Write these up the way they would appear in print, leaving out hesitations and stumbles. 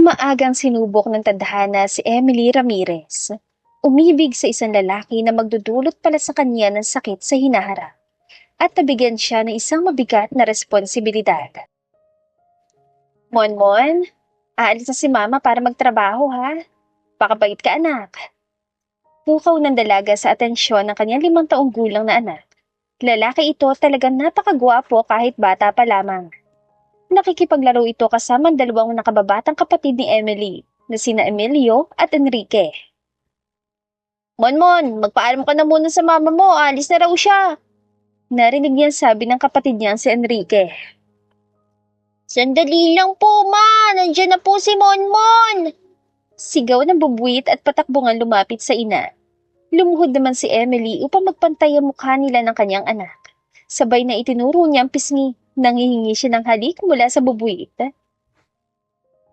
Maagang sinubok ng tadhana si Emily Ramirez. Umibig sa isang lalaki na magdudulot pala sa kanya ng sakit sa hinaharap at nabigyan siya ng isang mabigat na responsibilidad. Monmon, aalis na si Mama para magtrabaho ha. Pakabait ka anak. Pukaw ng dalaga sa atensyon ng kanyang 5 taong gulang na anak. Lalaki ito talagang napakagwapo kahit bata pa lamang. Nakikipaglaro ito kasama ang 2 nakababatang kapatid ni Emily na sina Emilio at Enrique. Monmon, magpaalam ka na muna sa mama mo, alis na raw siya. Narinig niya sabi ng kapatid niyang si Enrique. Sandali lang po ma, nandiyan na po si Monmon. Sigaw ng bubuwit at patakbungan lumapit sa ina. Lumuhod naman si Emily upang magpantay ang mukha nila ng kanyang anak. Sabay na itinuro niya ang pisngi. Nanghihingi siya ng halik mula sa bubuwit.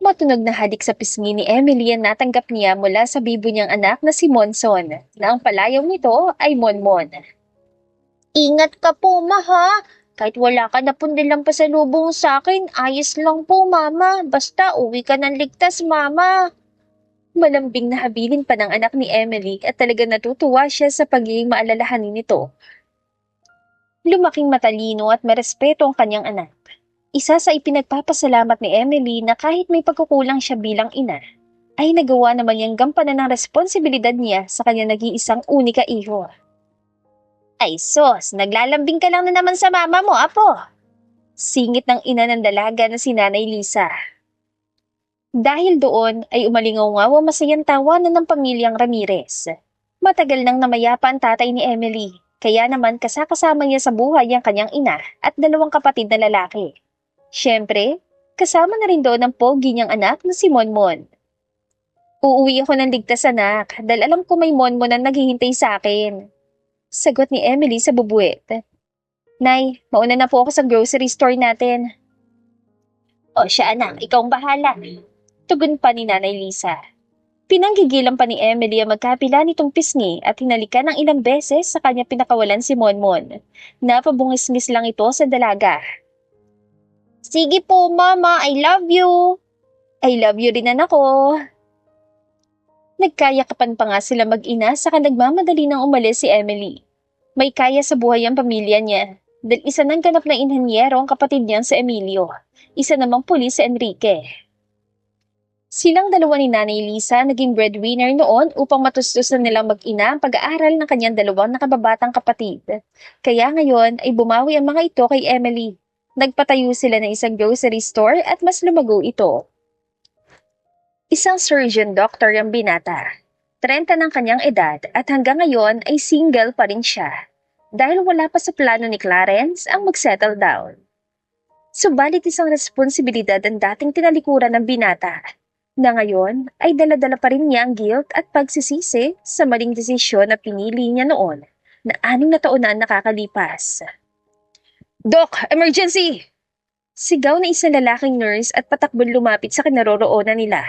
Matunog na halik sa pisngi ni Emily ang natanggap niya mula sa bibo niyang anak na si Monson, na ang palayaw nito ay Monmon. Ingat ka po, ma, ha? Kahit wala ka na pundilang pasalubong sa akin, ayos lang po, mama. Basta uwi ka ng ligtas, mama. Malambing na habilin pa ng anak ni Emily at talaga natutuwa siya sa pagiging maalalahanin nito. Lumaking matalino at marespeto ang kanyang anak. Isa sa ipinagpapasalamat ni Emily na kahit may pagkukulang siya bilang ina, ay nagawa naman niyang gampanan ng responsibilidad niya sa kanyang nag-iisang unika iho. Ay sos, naglalambing ka lang na naman sa mama mo, apo. Singit ng ina ng dalaga na si Nanay Lisa. Dahil doon ay umalingaw-ngaw ang masayang tawanan ng pamilyang Ramirez. Matagal nang namayapa ang tatay ni Emily. Kaya naman kasama niya sa buhay ang kanyang ina at 2 kapatid na lalaki. Siyempre, kasama na rin doon ang pogi niyang anak na si Monmon. Uuwi ako ng ligtas anak dahil alam ko may Monmon ang naghihintay sa akin. Sagot ni Emily sa bubuwet. Nay, mauna na po ako sa grocery store natin. O siya anak, ikaw ang bahala. Tugon pa ni Nanay Lisa. Pinanggigilan pa ni Emily ang magkapila nitong pisngi at hinalikan ng ilang beses sa kanya pinakawalan si Monmon. Napabungisngis lang ito sa dalaga. Sige po, Mama, I love you. I love you rin anak ko. Nagkayakapan pa nga sila mag-ina saka nagmamadali nang umalis si Emily. May kaya sa buhay ang pamilya niya dahil isa ng ganap na inhenyero ang kapatid niyang si Emilio. Isa namang pulis si Enrique. Silang 2 ni Nanay Lisa naging breadwinner noon upang matustos na nilang mag-ina ang pag-aaral ng kanyang 2 nakababatang kapatid. Kaya ngayon ay bumawi ang mga ito kay Emily. Nagpatayo sila ng isang grocery store at mas lumago ito. Isang surgeon doctor ang binata. 30 ng kanyang edad at hanggang ngayon ay single pa rin siya. Dahil wala pa sa plano ni Clarence ang mag-settle down. Subalit isang responsibilidad ang dating tinalikuran ng binata. Na ngayon ay dala-dala pa rin niya ang guilt at pagsisisi sa maling desisyon na pinili niya noon na 6 na taon na ang nakakalipas. Doc, emergency! Sigaw na isang lalaking nurse at patakbon lumapit sa kinaroroonan nila.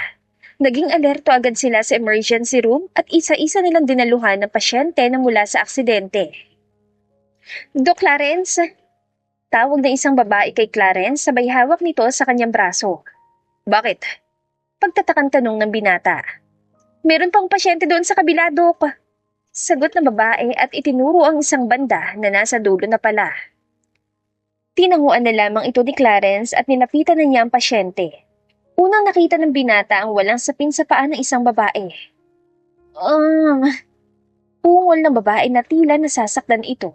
Naging alerto agad sila sa emergency room at isa-isa nilang dinaluhan ng pasyente na mula sa aksidente. Doc Clarence? Tawag na isang babae kay Clarence sabay hawak nito sa kanyang braso. Bakit? Pagtatakang tanong ng binata. Meron pang pasyente doon sa kabila, Dok. Sagot ng babae at itinuro ang isang banda na nasa dulo na pala. Tinanguan na lamang ito ni Clarence at nilapitan na niya ang pasyente. Unang nakita ng binata ang walang sapin sa paa ng isang babae. Ungol ng babae na tila nasasaktan ito.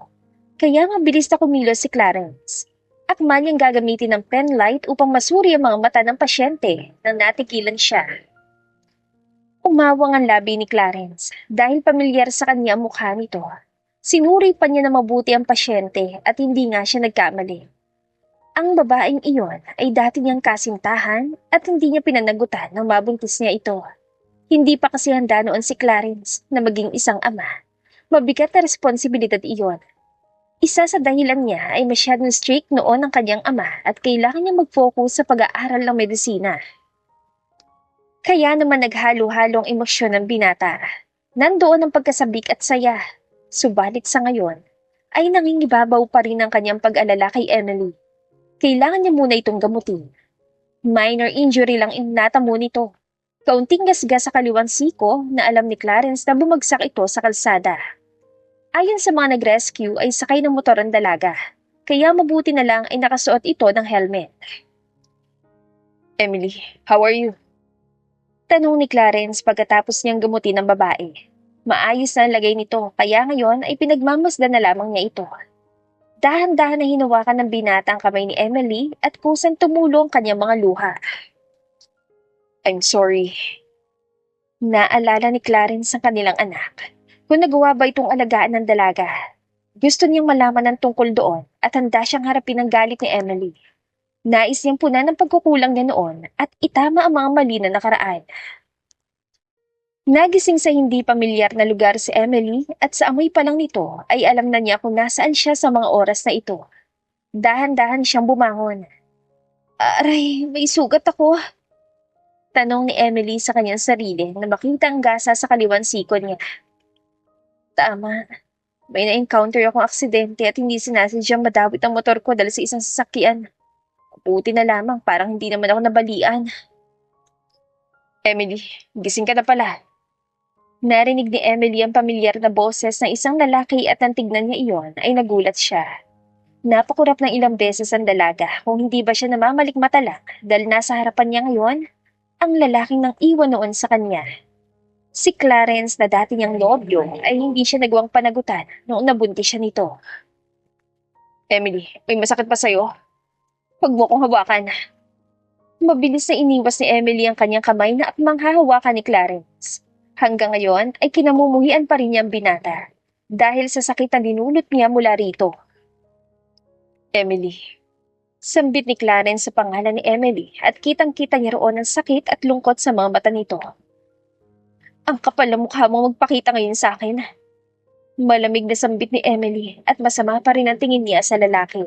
Kaya mabilis na kumilos si Clarence. Akma niyang gagamitin ng pen light upang masuri ang mga mata ng pasyente nang natigilan siya. Umawang ang labi ni Clarence dahil pamilyar sa kanya ang mukha nito. Sinuri pa niya na mabuti ang pasyente at hindi nga siya nagkamali. Ang babaeng iyon ay dati niyang kasintahan at hindi niya pinanagutan nang mabuntis niya ito. Hindi pa kasi handa noon si Clarence na maging isang ama. Mabigat na responsibilidad iyon. Isa sa dahilan niya ay masyadong strict noon ang kanyang ama at kailangan niya mag-focus sa pag-aaral ng medisina. Kaya naman naghalo-halong emosyon ng binata. Nandoon ang pagkasabik at saya. Subalit sa ngayon, ay nangingibabaw pa rin ang kanyang pag-alala kay Emily. Kailangan niya muna itong gamutin. Minor injury lang inatamo nito Kaunting gasgas sa kaliwang siko na alam ni Clarence na bumagsak ito sa kalsada. Ayon sa mga nag-rescue ay sakay ng motor ang dalaga, kaya mabuti na lang ay nakasuot ito ng helmet. Emily, how are you? Tanong ni Clarence pagkatapos niyang gamutin ang babae. Maayos na ang lagay nito kaya ngayon ay pinagmamasdan na lamang niya ito. Dahan-dahan na hinawakan ng binata ang kamay ni Emily at kusang tumulong kanyang mga luha. I'm sorry. Naalala ni Clarence ang kanilang anak. Kung nagawa ba itong alagaan ng dalaga? Gusto niyang malaman ng tungkol doon at handa siyang harapin ang galit ni Emily. Nais niyang punan ang pagkukulang niya noon at itama ang mga mali na nakaraan. Nagising sa hindi pamilyar na lugar si Emily at sa amoy pa lang nito ay alam na niya kung nasaan siya sa mga oras na ito. Dahan-dahan siyang bumangon. Aray, may sugat ako. Tanong ni Emily sa kanyang sarili na makita ang gasa sa kaliwang sikod niya. Tama. May na-encounter akong aksidente at hindi sinasadyang madawit ang motor ko dahil sa isang sasakyan. Buti na lamang, parang hindi naman ako nabalian. Emily, gising ka na pala. Narinig ni Emily ang pamilyar na boses ng isang lalaki at nang tignan niya iyon ay nagulat siya. Napakurap ng ilang beses ang dalaga kung hindi ba siya namamalikmata lang dahil nasa harapan niya ngayon ang lalaking nang iwan noon sa kanya. Si Clarence na dati niyang nobyo ay hindi siya nagawang panagutan noong nabuntis siya nito. Emily, may masakit pa sa'yo? Huwag mo kong hawakan. Mabilis na iniwas ni Emily ang kanyang kamay na akmang hahawakan ni Clarence. Hanggang ngayon ay kinamumuhian pa rin niya ang binata dahil sa sakit na dinulot niya mula rito. Emily. Sambit ni Clarence sa pangalan ni Emily at kitang-kita niya roon ang sakit at lungkot sa mga mata nito. Ang kapal na mukha mong magpakita ngayon sa akin. Malamig na sambit ni Emily at masama pa rin ang tingin niya sa lalaki.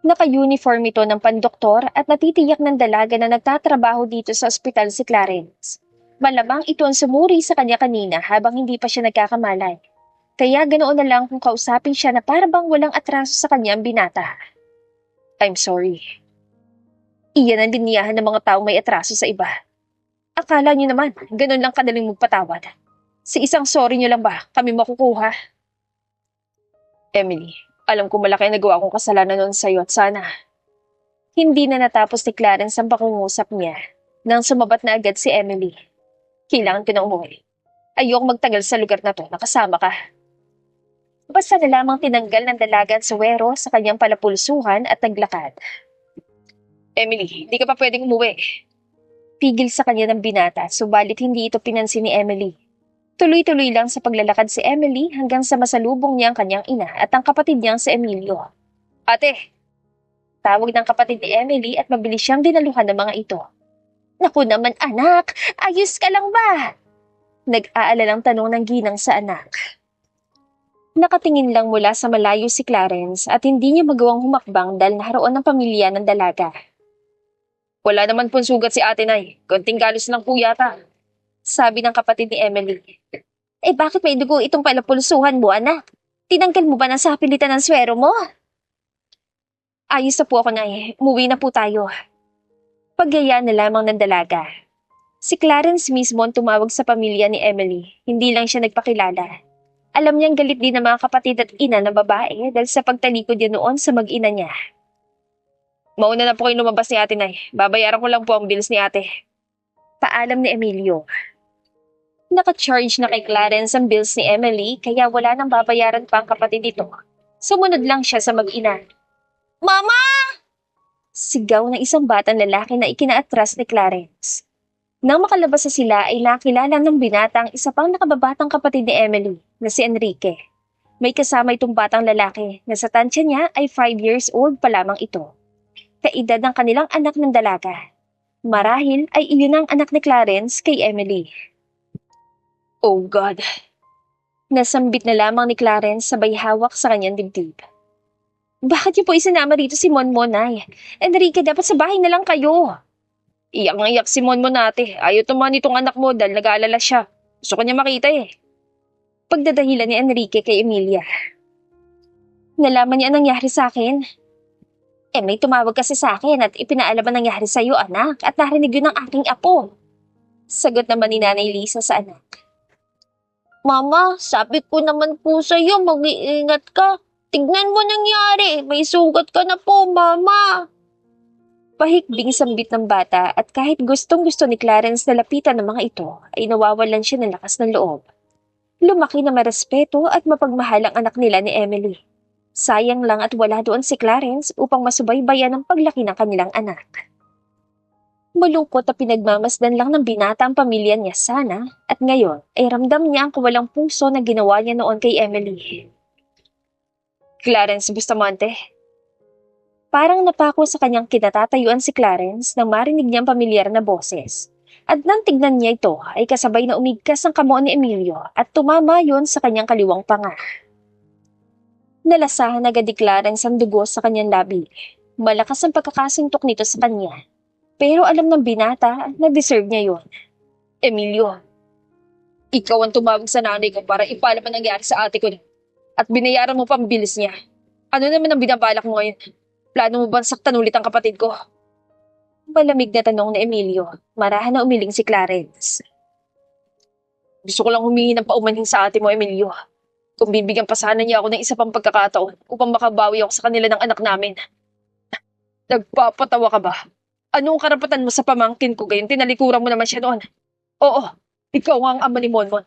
Naka-uniform ito ng pandoktor at natitiyak ng dalaga na nagtatrabaho dito sa ospital si Clarence. Malamang ito ang sumuri sa kanya kanina habang hindi pa siya nagkakamalay. Kaya ganoon na lang kung kausapin siya na para bang walang atraso sa kanya ang binata. I'm sorry. Iyan ang liniyahan ng mga taong may atraso sa iba. Akala niyo naman, ganun lang kadaling magpatawad. Sa isang sorry niyo lang ba kami makukuha? Emily, alam ko malaki ang nagawa kong kasalanan noon sa'yo at sana. Hindi na natapos ni Clarence ang pakungusap niya nang sumabat na agad si Emily. Kailangan ko na umuwi. Ayoko magtagal sa lugar na to, nakasama ka. Basta na lamang tinanggal ng dalaga ang suwero sa kanyang palapulsuhan at naglakad. Emily, hindi ka pa pwedeng umuwi. Pigil sa kanya ng binata, subalit hindi ito pinansin ni Emily. Tuloy-tuloy lang sa paglalakad si Emily hanggang sa masalubong niya ang kanyang ina at ang kapatid niyang si Emilio. Ate! Tawag ng kapatid ni Emily at mabilis siyang dinaluhan ng mga ito. Naku naman anak! Ayos ka lang ba? Nag-aalalang tanong ng ginang sa anak. Nakatingin lang mula sa malayo si Clarence at hindi niya magawang humakbang dahil naharoon ng pamilya ng dalaga. Wala naman pong sugat si ate Nay. Konting galos lang po yata. Sabi ng kapatid ni Emily. Bakit may dugo itong palapulsuhan mo, anak? Tinanggal mo ba ng sapilitan ng swero mo? Ayos na po ako, Nay. Umuwi na po tayo. Pagyaya na lamang ng dalaga. Si Clarence mismo ang tumawag sa pamilya ni Emily. Hindi lang siya nagpakilala. Alam niyang galit din ng mga kapatid at ina ng babae dahil sa pagtalikod niya noon sa mag-ina niya. Mauna na po kayo lumabas ni ate Nay. Babayaran ko lang po ang bills ni ate. Paalam ni Emilio. Naka-charge na kay Clarence ang bills ni Emily kaya wala nang babayaran pa ang kapatid nito. Sumunod lang siya sa mag-ina. Mama! Sigaw ng isang batang lalaki na ikinaatras ni Clarence. Nang makalabas na sila ay nakilala ng binata ang isa pang nakababatang kapatid ni Emily na si Enrique. May kasama itong batang lalaki na sa tansya niya ay 5 years old pa lamang ito. Kaedad ng kanilang anak ng dalaga. Marahil ay iyon ang anak ni Clarence kay Emily. Oh God! Nasambit na lamang ni Clarence sabay hawak sa kanyang dibdib. Bakit niyo po isinama rito si Monmon, Nay? Enrique, dapat sa bahay na lang kayo. Iyak ng iyak si Monmon ate. Ayaw tumahan itong anak mo dahil nag-aalala siya. Gusto ko niya makita Pagdadahilan ni Enrique kay Emilia. Nalaman niya ang nangyari sa akin. May tumawag kasi sa akin at ipinaalam ang nangyari sa iyo, anak, at narinig yun ng aking apo. Sagot naman ni Nanay Lisa sa anak. Mama, sabi ko naman po sa'yo, mag-iingat ka. Tignan mo nangyari, may sugat ka na po, Mama. Pahikbing sambit ng bata at kahit gustong-gusto ni Clarence na lapitan ng mga ito, ay nawawalan siya ng lakas ng loob. Lumaki na marespeto at mapagmahal ang anak nila ni Emily. Sayang lang at wala doon si Clarence upang masubaybayan ang paglaki ng kanilang anak. Malungkot na pinagmamasdan lang ng binata ang pamilya niya sana at ngayon ay ramdam niya ang kawalang puso na ginawa niya noon kay Emily. Clarence Bustamante. Parang napako sa kanyang kinatatayuan si Clarence nang marinig niyang pamilyar na boses. At nang tignan niya ito ay kasabay na umigkas ang kamao ni Emilio at tumama yon sa kanyang kaliwang panga. Nalasahan agad ni Clarence ang dugo sa kanyang labi. Malakas ang pagkakasuntok nito sa kanya. Pero alam ng binata na deserve niya yon. Emilio, ikaw ang tumawag sa nanay ko para ipaalam ang nangyari sa ate ko at binayaran mo pang bilis niya. Ano naman ang binabalak mo ngayon? Plano mo bang saktan ulit ang kapatid ko? Malamig na tanong ni Emilio. Marahan na umiling si Clarence. Gusto ko lang humingi ng paumanhin sa ate mo, Emilio. Kung bibigyan pa sana niya ako ng isa pang pagkakataon upang makabawi ako sa kanila ng anak namin. Nagpapatawa ka ba? Anong karapatan mo sa pamangkin ko gayon? Tinalikuran mo naman siya noon. Oo, ikaw ang ama ni Monmon.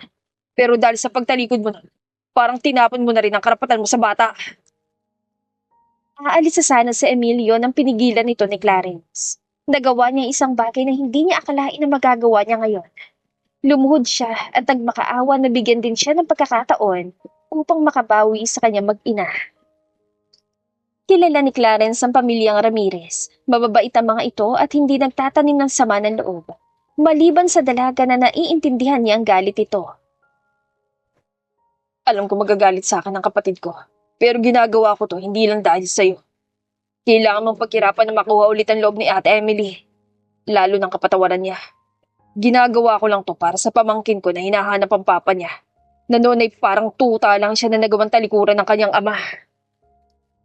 Pero dahil sa pagtalikod mo nun, parang tinapon mo na rin ang karapatan mo sa bata. Aalis sa sana si Emilio nang pinigilan nito ni Clarence. Nagawa niya isang bagay na hindi niya akalain na magagawa niya ngayon. Lumuhod siya at nagmakaawa na bigyan din siya ng pagkakataon upang makabawi sa kanyang mag-ina. Kilala ni Clarence ang pamilyang Ramirez. Mababait ang mga ito at hindi nagtatanim ng sama ng loob. Maliban sa dalaga na naiintindihan niya ang galit ito. Alam ko magagalit sa akin ang kapatid ko. Pero ginagawa ko to hindi lang dahil sa'yo. Kailangan mong pagkirapan na makuha ulit ang loob ni Ate Emily. Lalo ng kapatawaran niya. Ginagawa ko lang to para sa pamangkin ko na hinahanap ang papa niya. Na noon ay parang tuta lang siya na nagawang talikuran ng kanyang ama.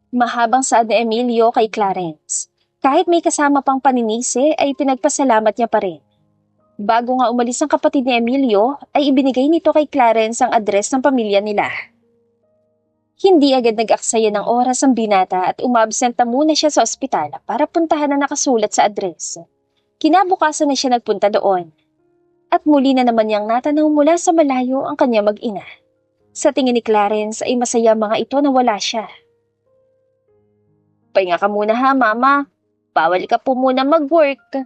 Mahabang saad ni Emilio kay Clarence. Kahit may kasama pang paninisi ay pinagpasalamat niya pa rin. Bago nga umalis ang kapatid ni Emilio ay ibinigay nito kay Clarence ang address ng pamilya nila. Hindi agad nag-aksaya ng oras ang binata at umabsenta muna siya sa ospital para puntahan ang nakasulat sa address. Kinabukasan na siya nagpunta doon. At muli na naman niyang natanaw mula sa malayo ang kanya mag-ina. Sa tingin ni Clarence ay masaya mga ito na wala siya. Pahinga ka muna ha, Mama. Bawal ka po muna mag-work.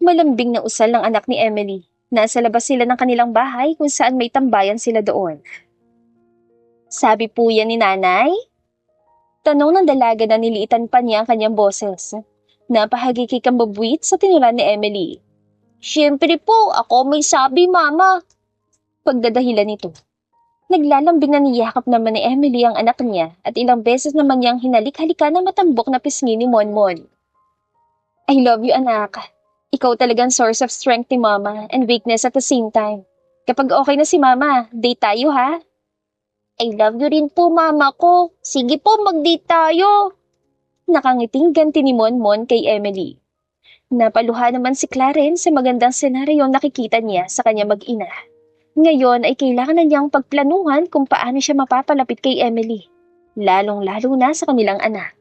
Malambing na usal ng anak ni Emily. Nasa labas sila ng kanilang bahay kung saan may tambayan sila doon. Sabi po yan ni Nanay? Tanong ng dalaga na niliitan pa niya ang kanyang boses. Napahagikik ang babuit sa tinuran ni Emily. Siyempre po, ako may sabi, Mama. Pagdadahilan nito. Naglalambing na niyakap naman ni Emily ang anak niya at ilang beses naman niyang hinalik-halika ng matambok na pisngi ni Monmon. I love you, anak. Ikaw talagang source of strength ni Mama and weakness at the same time. Kapag okay na si Mama, date tayo ha? I love you rin po, Mama ko. Sige po, mag-date tayo. Nakangiting ganti ni Monmon kay Emily. Napaluha naman si Clarence sa magandang senaryong nakikita niya sa kanya mag-ina. Ngayon ay kailangan na niyang pagplanuhan kung paano siya mapapalapit kay Emily, lalong-lalo na sa kanilang anak.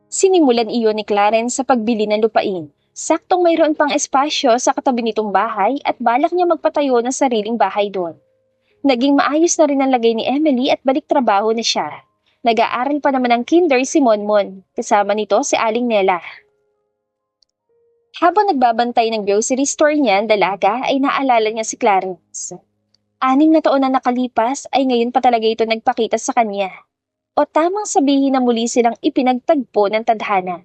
Sinimulan iyon ni Clarence sa pagbili ng lupain. Saktong mayroon pang espasyo sa katabi nitong bahay at balak niya magpatayo ng sariling bahay doon. Naging maayos na rin ang lagay ni Emily at balik trabaho na siya. Nag-aaral pa naman ng kinder si Monmon, kasama nito si Aling Nela. Habang nagbabantay ng grocery store niya ang dalaga ay naalala niya si Clarence. 6 na taon na nakalipas ay ngayon pa talaga ito nagpakita sa kanya. O tamang sabihin na muli silang ipinagtagpo ng tadhana.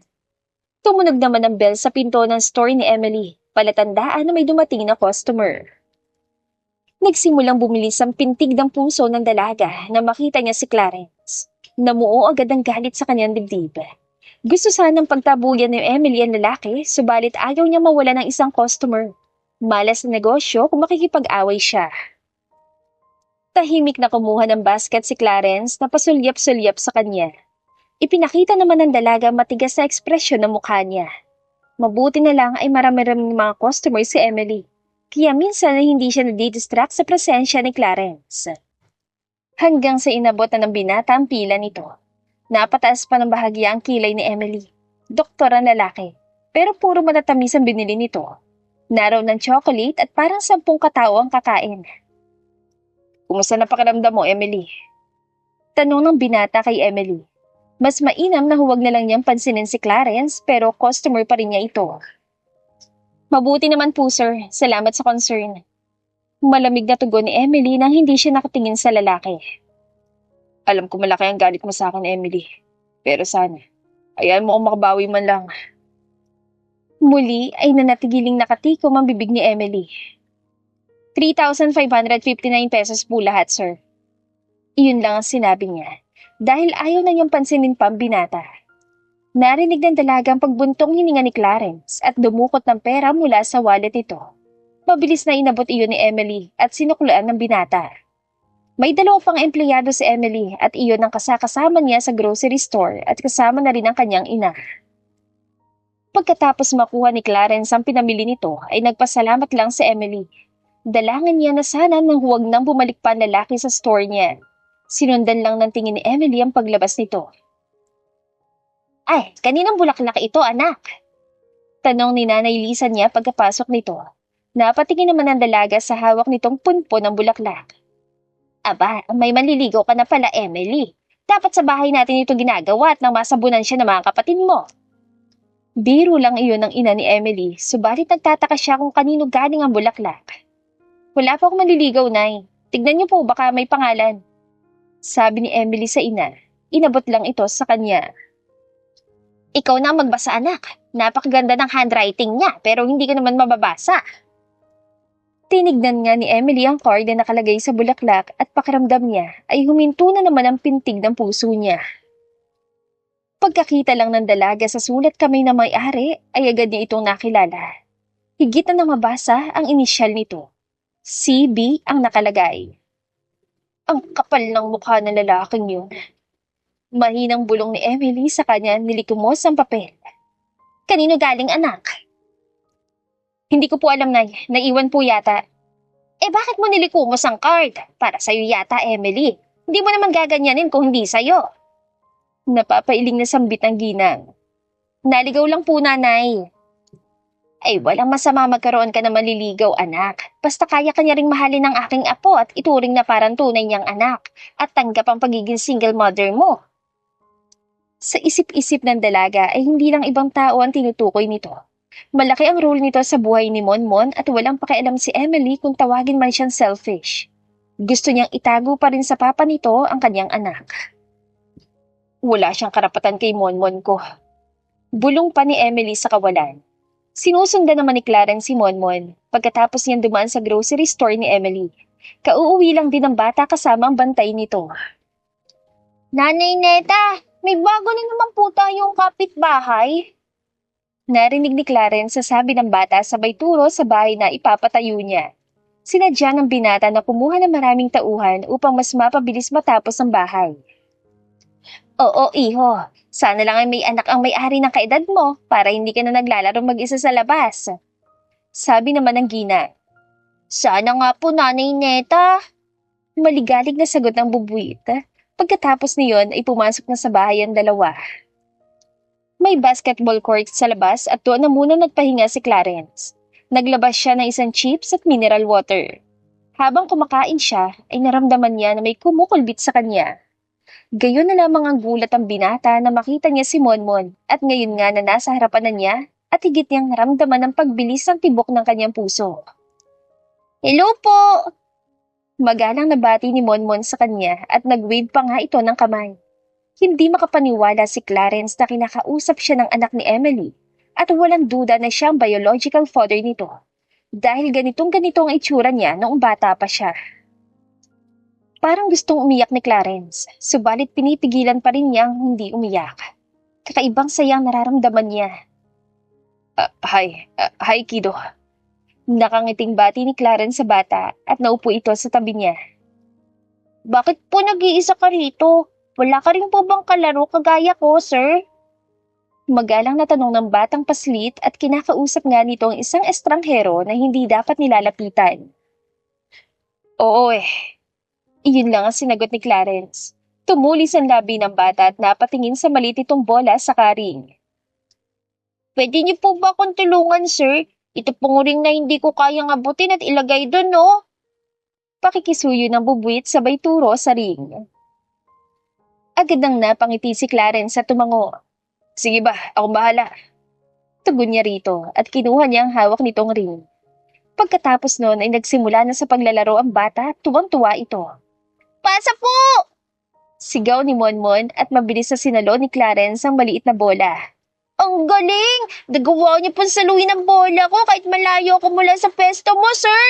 Tumunog naman ang bell sa pinto ng store ni Emily, palatandaan na may dumating na customer. Nagsimulang bumilis ang pintig ng puso ng dalaga na makita niya si Clarence. Namuo agad ang galit sa kanyang dibdib. Gusto sanang pagtabuyan ni Emily ang lalaki, subalit ayaw niya mawala ng isang customer. Malas na negosyo kung makikipag-away siya. Tahimik na kumuha ng basket si Clarence na pasulyap-sulyap sa kanya. Ipinakita naman ng dalaga matigas na ekspresyon ng mukha niya. Mabuti na lang ay marami-raming mga customer si Emily. Kaya minsan ay hindi siya nadidistract sa presensya ni Clarence. Hanggang sa inabot na ng binata ang pila nito. Napataas pa ng bahagya ang kilay ni Emily. Doktor ang lalaki, pero puro matatamis ang binili nito. Naraw ng chocolate at parang 10 katao ang kakain. Kumusta na pakiramdam mo, Emily? Tanong ng binata kay Emily. Mas mainam na huwag na lang niyang pansinin si Clarence pero customer pa rin niya ito. Mabuti naman po sir, salamat sa concern. Malamig na tugon ni Emily nang hindi siya nakatingin sa lalaki. Alam ko malaki ang galit mo sa akin, Emily. Pero sana, ayan mo kung makabawi man lang. Muli ay nanatigiling nakatikom ang bibig ni Emily. 3,559 pesos po lahat, sir. Iyon lang ang sinabi niya, dahil ayaw na niyang pansinin pa ang binata. Narinig ng dalaga ang pagbuntong hininga ni Clarence at dumukot ng pera mula sa wallet nito. Mabilis na inabot iyon ni Emily at sinuklaan ng binata. May 2 pang empleyado si Emily at iyon ang kasakasama niya sa grocery store at kasama na rin ang kanyang ina. Pagkatapos makuha ni Clarence ang pinamili nito ay nagpasalamat lang si Emily. Dalangan niya na sana nang huwag nang bumalik pa ang lalaki sa store niya. Sinundan lang ng tingin ni Emily ang paglabas nito. Ay, kaninang bulaklak ito, anak? Tanong ni Nanay Lisa niya pagkapasok nito. Napatingin naman ang dalaga sa hawak nitong punpo ng bulaklak. Aba, may manliligaw ka na pala, Emily. Dapat sa bahay natin ito ginagawa at nang masabunan siya ng mga kapatid mo. Biro lang iyon ng ina ni Emily, subalit nagtataka siya kung kanino galing ang bulaklak. Wala pa akong manliligaw, Nay. Tignan niyo po, baka may pangalan. Sabi ni Emily sa ina. Inabot lang ito sa kanya. Ikaw na ang magbasa, anak. Napakaganda ng handwriting niya, pero hindi ka naman mababasa. Tinignan nga ni Emily ang card na nakalagay sa bulaklak at pakiramdam niya ay huminto na naman ang pintig ng puso niya. Pagkakita lang ng dalaga sa sulat kamay na may-ari ay agad niya itong nakilala. Higit na mabasa ang inisyal nito. CB ang nakalagay. Ang kapal ng mukha ng lalaking yun. Mahinang bulong ni Emily sa kanya nilikumos ang papel. Kanino galing, anak? Hindi ko po alam, Nay. Naiwan po yata. Bakit mo nilikumos ang card? Para sa'yo yata, Emily. Hindi mo naman gaganyanin kung hindi sa'yo. Napapailing na sambit ang ginang. Naligaw lang po, Nanay. Walang masama magkaroon ka na maliligaw, anak. Basta kaya ka niya ring mahalin ng aking apo at ituring na parang tunay niyang anak at tanggap ang pagiging single mother mo. Sa isip-isip ng dalaga ay hindi lang ibang tao ang tinutukoy nito. Malaki ang role nito sa buhay ni Monmon at walang pakialam si Emily kung tawagin man siyang selfish. Gusto niyang itago pa rin sa papa nito ang kanyang anak. Wala siyang karapatan kay Monmon ko. Bulong pa ni Emily sa kawalan. Sinusundan naman ni Clarence si Monmon pagkatapos niyang dumaan sa grocery store ni Emily. Kauuwi lang din ang bata kasama ang bantay nito. Nanay Neta, may bago na naman po tayong kapitbahay. Narinig ni Clarence sa sabi ng bata sabay turo sa bahay na ipapatayo niya. Sinadya ng binata na kumuha ng maraming tauhan upang mas mapabilis matapos ang bahay. Oo, iho. Sana lang ay may anak ang may-ari ng kaedad mo para hindi ka na naglalaro mag-isa sa labas. Sabi naman ng gina. Sana nga po, Nanay Neta. Maligalig na sagot ng bubuit. Pagkatapos niyon ay pumasok na sa bahay ang dalawa. May basketball court sa labas at doon na muna nagpahinga si Clarence. Naglabas siya ng isang chips at mineral water. Habang kumakain siya, ay naramdaman niya na may kumukulbit sa kanya. Gayon na lamang ang gulat ang binata na makita niya si Monmon at ngayon nga na nasa harapan na niya at higit niyang naramdaman ang pagbilis ng tibok ng kanyang puso. Hello po! Magalang nabati ni Monmon sa kanya at nag-wave pa nga ito ng kamay. Hindi makapaniwala si Clarence na kinakausap siya ng anak ni Emily at walang duda na siya ang biological father nito dahil ganitong-ganito ang itsura niya noong bata pa siya. Parang gustong umiyak ni Clarence, subalit pinipigilan pa rin niyang hindi umiyak. Kakaibang sayang nararamdaman niya. Hi kiddo. Nakangiting bati ni Clarence sa bata at naupo ito sa tabi niya. Bakit po nag-iisa ka rito? Wala ka rin po bang kalaro kagaya ko, sir? Magalang na tanong ng batang paslit at kinakausap nga nito ang isang estranghero na hindi dapat nilalapitan. Oo eh, iyon lang ang sinagot ni Clarence. Tumulis ang labi ng bata at napatingin sa maliit nitong bola sa karing. Pwede niyo po ba akong tulungan, sir? Ito pong ring na hindi ko kayang abutin at ilagay doon, no? Pakikisuyo ng bubuit sabay turo sa ring. Agad nang napangiti si Clarence sa tumango. Sige ba, akong bahala. Tugon niya rito at kinuha niya ang hawak nitong ring. Pagkatapos noon ay nagsimula na sa paglalaro ang bata at tuwang-tuwa ito. Pasa po! Sigaw ni Monmon at mabilis na sinalo ni Clarence ang maliit na bola. Ang galing! Nagawa niyo pong saluhin ang bola ko kahit malayo ako mula sa pesto mo, sir!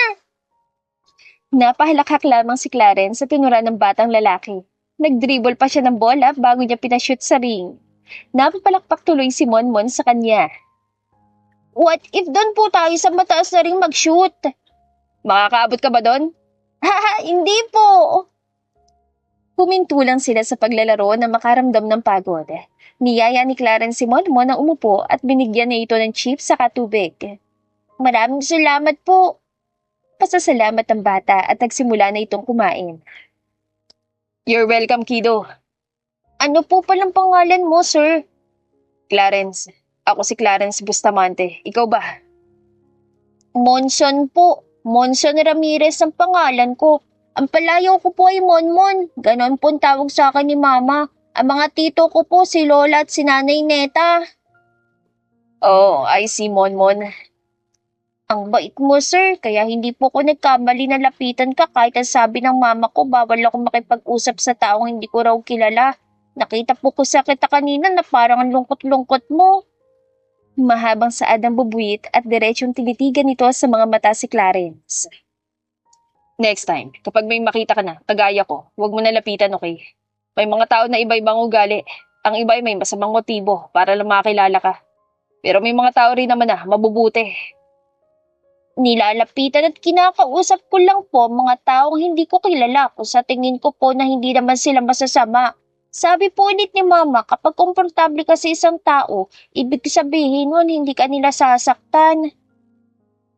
Napahalakhak lamang si Clarence sa tinura ng batang lalaki. Nag-dribble pa siya ng bola bago niya pinashoot sa ring. Napapalakpak tuloy si Monmon sa kanya. What if doon po tayo sa mataas na ring mag-shoot? Makakaabot ka ba doon? Haha, hindi po! Huminto lang sila sa paglalaro na makaramdam ng pagod. Niyaya ni Clarence si Monmon na umupo at binigyan niya ito ng chips sa tubig. Maraming salamat po. Pasasalamat ang bata at nagsimula na itong kumain. You're welcome, kiddo. Ano po palang pangalan mo, sir? Clarence. Ako si Clarence Bustamante. Ikaw ba? Monson po. Monson Ramirez ang pangalan ko. Ang palayo ko po ay Monmon. Ganon po tawag sa akin ni Mama. Ang mga tito ko po si Lola at si Nanay Neta. Oh, I see, Monmon. Ang bait mo, sir. Kaya hindi po ko nagkamali na lapitan ka kahit ang sabi ng mama ko bawal ako makipag-usap sa taong hindi ko raw kilala. Nakita po ko sa kita kanina na parang ang lungkot-lungkot mo. Mahabang saad ang bubuit at diretsong tinitigan nito sa mga mata si Clarence. Next time, kapag may makita ka na, kagaya ko, huwag mo na lapitan, okay? May mga tao na iba-ibang ugali. Ang iba ay may masamang motibo para lang makilala ka. Pero may mga tao rin naman na mabubuti. Nilalapitan at kinakausap ko lang po mga taong hindi ko kilala kung sa tingin ko po na hindi naman sila masasama. Sabi po ulit ni Mama, kapag komportable ka sa isang tao, ibig sabihin nun hindi ka nila sasaktan.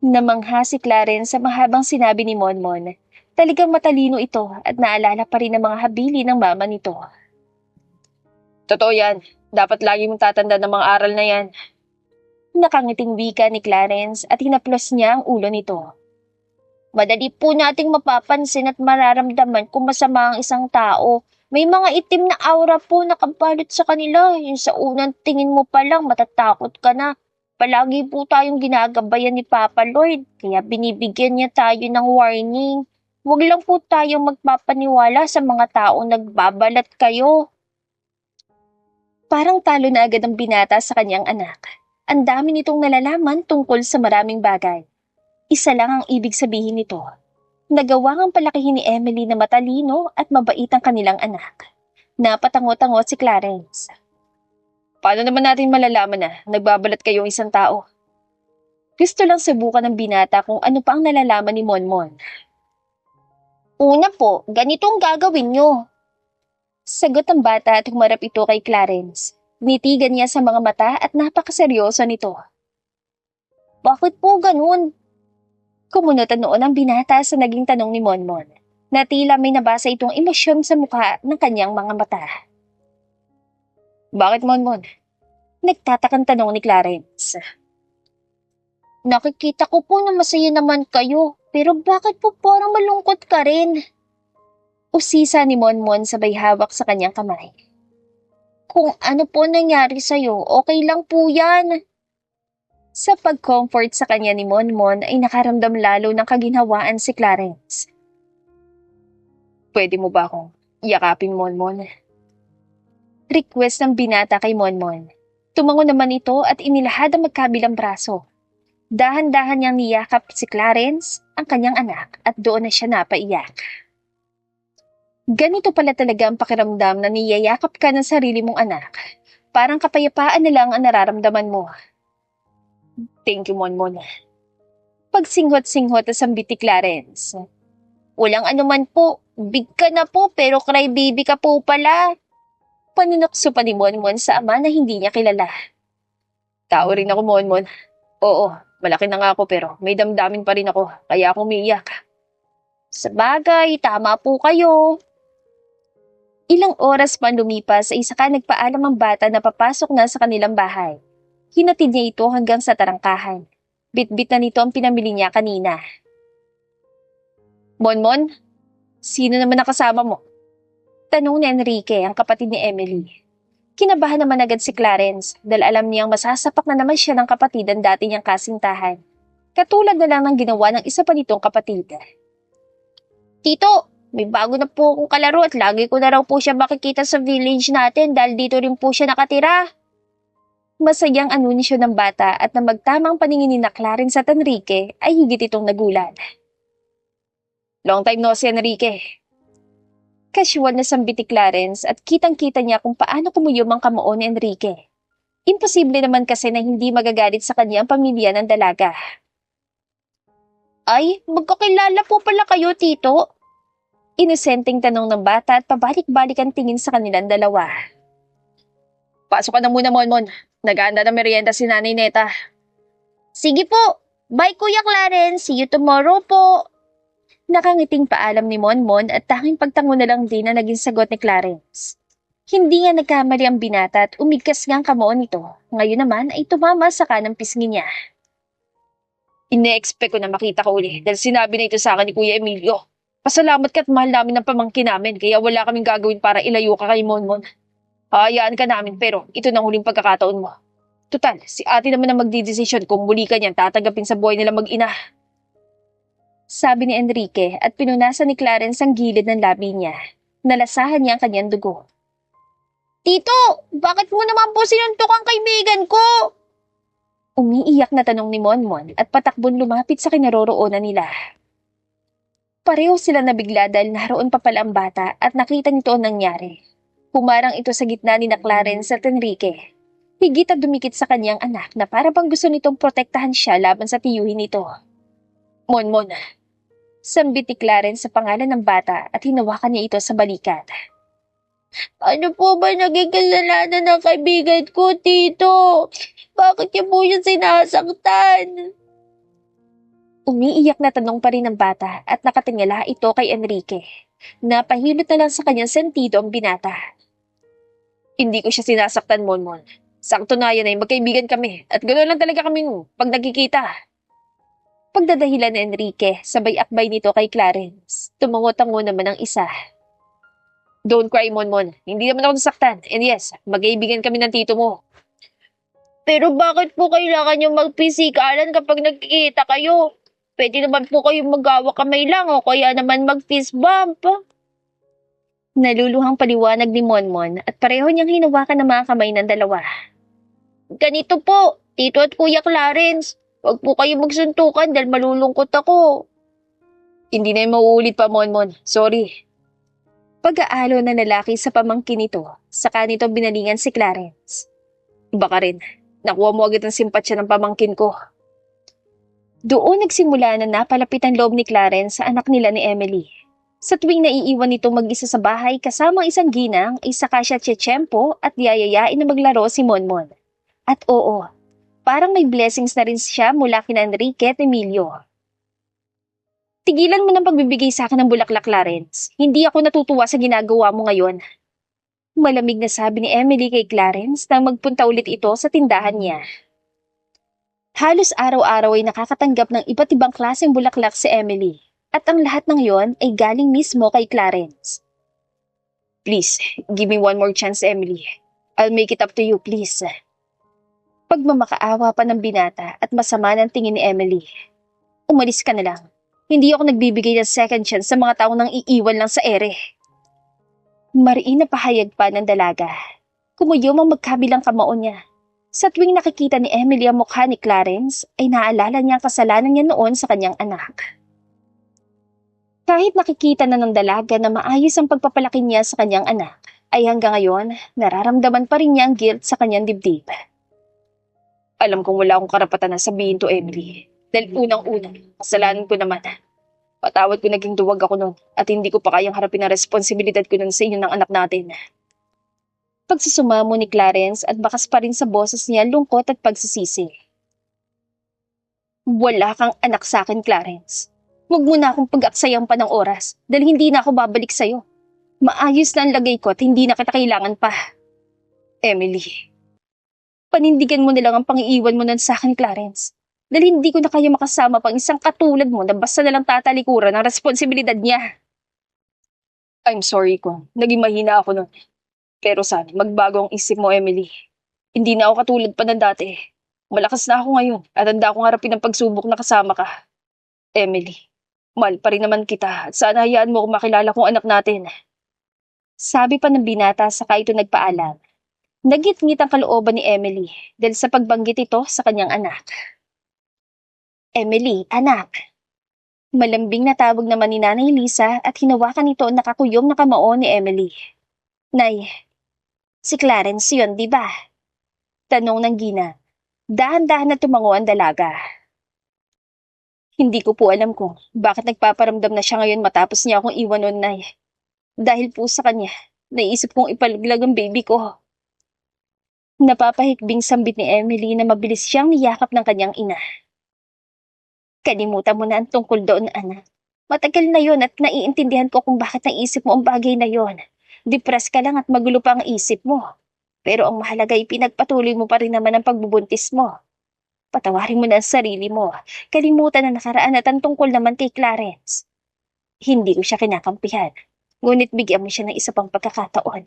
Namangha si Clarence sa mahabang sinabi ni Monmon. Talagang matalino ito at naalala pa rin ang mga habili ng mama nito. Totoo yan. Dapat lagi mong tatanda ng mga aral na yan. Nakangiting wika ni Clarence at hinaplos niya ang ulo nito. Madali po nating mapapansin at mararamdaman kung masama ang isang tao. May mga itim na aura po nakabalot sa kanila. Yung sa unang tingin mo pa lang matatakot ka na. Palagi po tayong ginagabayan ni Papa Lloyd, kaya binibigyan niya tayo ng warning. Huwag lang po tayong magpapaniwala sa mga taong nagbabalat kayo. Parang talo na agad ang binata sa kanyang anak. Ang dami nitong nalalaman tungkol sa maraming bagay. Isa lang ang ibig sabihin nito. Nagawa ang palakihin ni Emily na matalino at mabait ang kanilang anak. Napatango-tango si Clarence. Paano naman natin malalaman na nagbabalat kayong isang tao? Gusto lang subukan ng binata kung ano pa ang nalalaman ni Monmon. Una po, ganitong gagawin nyo. Sagot ng bata at humarap ito kay Clarence. Nitigan niya sa mga mata at napakaseryoso nito. Bakit po ganun? Kumunutan noon ang binata sa naging tanong ni Monmon. Na tila may nabasa itong emosyon sa mukha ng kanyang mga mata. Bakit, Monmon? Nagtatakang tanong ni Clarence. Nakikita ko po na masaya naman kayo, pero bakit po parang malungkot ka rin? Usisa ni Monmon sabay hawak sa kanyang kamay. Kung ano po nangyari sa'yo, okay lang po yan. Sa pag-comfort sa kanya ni Monmon ay nakaramdam lalo ng kaginhawaan si Clarence. Pwede mo ba akong yakapin, Monmon? Request ng binata kay Monmon. Tumango naman ito at inilahad ang magkabilang braso. Dahan-dahan niyang niyakap si Clarence, ang kanyang anak, at doon na siya napaiyak. Ganito pala talaga ang pakiramdam na niyayakap ka ng sarili mong anak. Parang kapayapaan na lang ang nararamdaman mo. Thank you, Monmon. Pagsinghot-singhot at sambit ni Clarence. Walang anuman po. Big ka na po pero crybaby ka po pala. Panunokso pa ni Monmon sa ama na hindi niya kilala. Tao rin ako, Monmon. Oo, malaki na nga ako pero may damdamin pa rin ako, kaya ako umiiyak. Sabagay, tama po kayo. Ilang oras pa lumipas ay saka nagpaalam ang bata na papasok na sa kanilang bahay. Hinatid niya ito hanggang sa tarangkahan. Bitbit na nito ang pinamili niya kanina. Monmon, sino naman nakasama mo? Tanong ni Enrique, ang kapatid ni Emily. Kinabahan naman agad si Clarence dahil alam niyang masasapak na naman siya ng kapatid ang dati niyang kasintahan. Katulad na lang ng ginawa ng isa pa nitong kapatid. Tito, may bago na po akong kalaro at lagi ko na raw po siya makikita sa village natin dahil dito rin po siya nakatira. Masayang anunisyo ng bata at na magtamang paningin ni na Clarence at Enrique ay higit itong nagulat. Long time no si Enrique. Casual na sambit ni Clarence at kitang-kita niya kung paano kumuyom ang kamao ni Enrique. Imposible naman kasi na hindi magagalit sa kanya ang pamilya ng dalaga. Ay, magkakilala po pala kayo, Tito? Inosenteng tanong ng bata at pabalik-balik ang tingin sa kanilang dalawa. Pasok ka na muna, Monmon. Nag-aanda ng merienda si Nanay Neta. Sige po. Bye, Kuya Clarence. See you tomorrow po. Nakangiting paalam ni Monmon at tanging pagtango na lang din ang naging sagot ni Clarence. Hindi nga nagkamali ang binata at umigkas nga ang kamao nito. Ngayon naman ay tumama sa kanang pisngi niya. Ine-expect ko na makita ka uli dahil sinabi na ito sa akin ni Kuya Emilio. Pasalamat ka at mahal namin ang pamangkin namin kaya wala kaming gagawin para ilayo ka kay Monmon. Hayaan ka namin pero ito na huling pagkakataon mo. Tutal, si ate naman ang magdidesisyon kung muli ka niyan tatanggapin sa buhay nila mag-ina. Sabi ni Enrique at pinunasan ni Clarence ang gilid ng labi niya. Nalasahan niya ang kanyang dugo. Tito, bakit mo naman po sinuntok ang kaibigan ko? Umiiyak na tanong ni Monmon at patakbon lumapit sa kinaroroonan nila. Pareho sila nabigla dahil naroon pa pala ang bata at nakita nito ang nangyari. Humarang ito sa gitna ni na Clarence at Enrique. Higit at dumikit sa kanyang anak na para bang gusto nitong protektahan siya laban sa tiyuhin nito. Monmon, sambit ni Clarence sa pangalan ng bata at hinawakan niya ito sa balikat. Ano po ba naging kasalanan ng kaibigan ko, Tito? Bakit niya po yung sinasaktan? Umiiyak na tanong pa rin ng bata at nakatingala ito kay Enrique. Napahilot na lang sa kanyang sentido ang binata. Hindi ko siya sinasaktan, Monmon. Sakto na yan ay magkaibigan kami at gano'n lang talaga kami pag nagkikita. Pagdadahilan ni Enrique, sabay akbay nito kay Clarence. Tumango-tango naman ang isa. Don't cry, Monmon. Hindi naman ako nasaktan. And yes, magkaibigan kami ng tito mo. Pero bakit po kailangan nyo magpisikalan kapag nagkikita kayo? Pwede naman po kayong mag-awak kamay lang o kaya naman mag-fist bump. Naluluhang paliwanag ni Monmon at pareho niyang hinawakan ng mga kamay ng dalawa. Ganito po, Tito at Kuya Clarence. Huwag po kayo magsuntukan dahil malulungkot ako. Hindi na yung mauulit pa, Monmon. Sorry. Pag-aalo ng lalaki sa pamangkin nito, saka nito binalingan si Clarence. Baka rin, nakuha mo agad ang simpatsya ng pamangkin ko. Doon nagsimula na napalapit ang loob ni Clarence sa anak nila ni Emily. Sa tuwing naiiwan nito mag-isa sa bahay kasama ang isang ginang, ay saka siya tsetsempo at yayayain na maglaro si Monmon. At oo, parang may blessings na rin siya mula kina Enrique at Emilio. Tigilan mo ng pagbibigay sa akin ng bulaklak, Clarence. Hindi ako natutuwa sa ginagawa mo ngayon. Malamig na sabi ni Emily kay Clarence nang magpunta ulit ito sa tindahan niya. Halos araw-araw ay nakakatanggap ng iba't ibang klaseng bulaklak si Emily. At ang lahat ng yon ay galing mismo kay Clarence. Please, give me one more chance, Emily. I'll make it up to you, please. Pagmamakaawa pa ng binata at masama ng tingin ni Emily. Umalis ka na lang. Hindi ako nagbibigay ng second chance sa mga taong nang iiwan lang sa ere. Mariin na pahayag pa ng dalaga. Kumuyom ang magkabilang kamao niya. Sa tuwing nakikita ni Emily ang mukha ni Clarence, ay naalala niya ang kasalanan niya noon sa kanyang anak. Kahit nakikita na ng dalaga na maayos ang pagpapalaki niya sa kanyang anak, ay hanggang ngayon, nararamdaman pa rin niya ang guilt sa kanyang dibdib. Alam kong wala akong karapatan na sabihin to Emily. Dahil unang-una, kasalanan ko naman. Patawad ko naging duwag ako noon at hindi ko pa kayang harapin ang responsibilidad ko noon sa inyo ng anak natin. Pagsusumamo ni Clarence at bakas pa rin sa boses niya lungkot at pagsisisi. Wala kang anak sa akin, Clarence. Huwag mo na akong pag-aksayang pa ng oras dahil hindi na ako babalik sa'yo. Maayos na ang lagay ko at hindi na kita kailangan pa. Emily, panindigan mo na lang ang pang-iiwan mo nun sa akin, Clarence. Dahil hindi ko na kaya makasama pang isang katulad mo na basta na lang tatalikuran ang responsibilidad niya. I'm sorry kung naging mahina ako nun. Pero sana magbago ang isip mo, Emily. Hindi na ako katulad pa ng dati. Malakas na ako ngayon at handa akong harapin ang pagsubok na kasama ka. Emily, mahal pa rin naman kita at sana hayaan mo kung makilala kong anak natin. Sabi pa ng binata saka ito nagpaalam. Nagit-ngit ang kalooban ni Emily dahil sa pagbanggit ito sa kanyang anak. Emily, anak. Malambing na tawag naman ni Nanay Lisa at hinawakan ito ang nakakuyom na kamao ni Emily. Nay, si Clarence yun, di ba? Tanong ng Gina. Dahan-dahan na tumango ang dalaga. Hindi ko po alam kung bakit nagpaparamdam na siya ngayon matapos niya akong iwan noon, Nay. Dahil po sa kanya, naisip kong ipalaglag ang baby ko. Napapahikbing sambit ni Emily na mabilis siyang niyakap ng kanyang ina. Kalimutan mo na ang tungkol doon, anak. Matagal na yon at naiintindihan ko kung bakit naisip mo ang bagay na yon. Depressed ka lang at magulo pa ang isip mo. Pero ang mahalaga ay pinagpatuloy mo pa rin naman ang pagbubuntis mo. Patawarin mo na ang sarili mo. Kalimutan na nakaraan at ang tungkol naman kay Clarence. Hindi ko siya kinakampihan. Ngunit bigyan mo siya ng isa pang pagkakataon.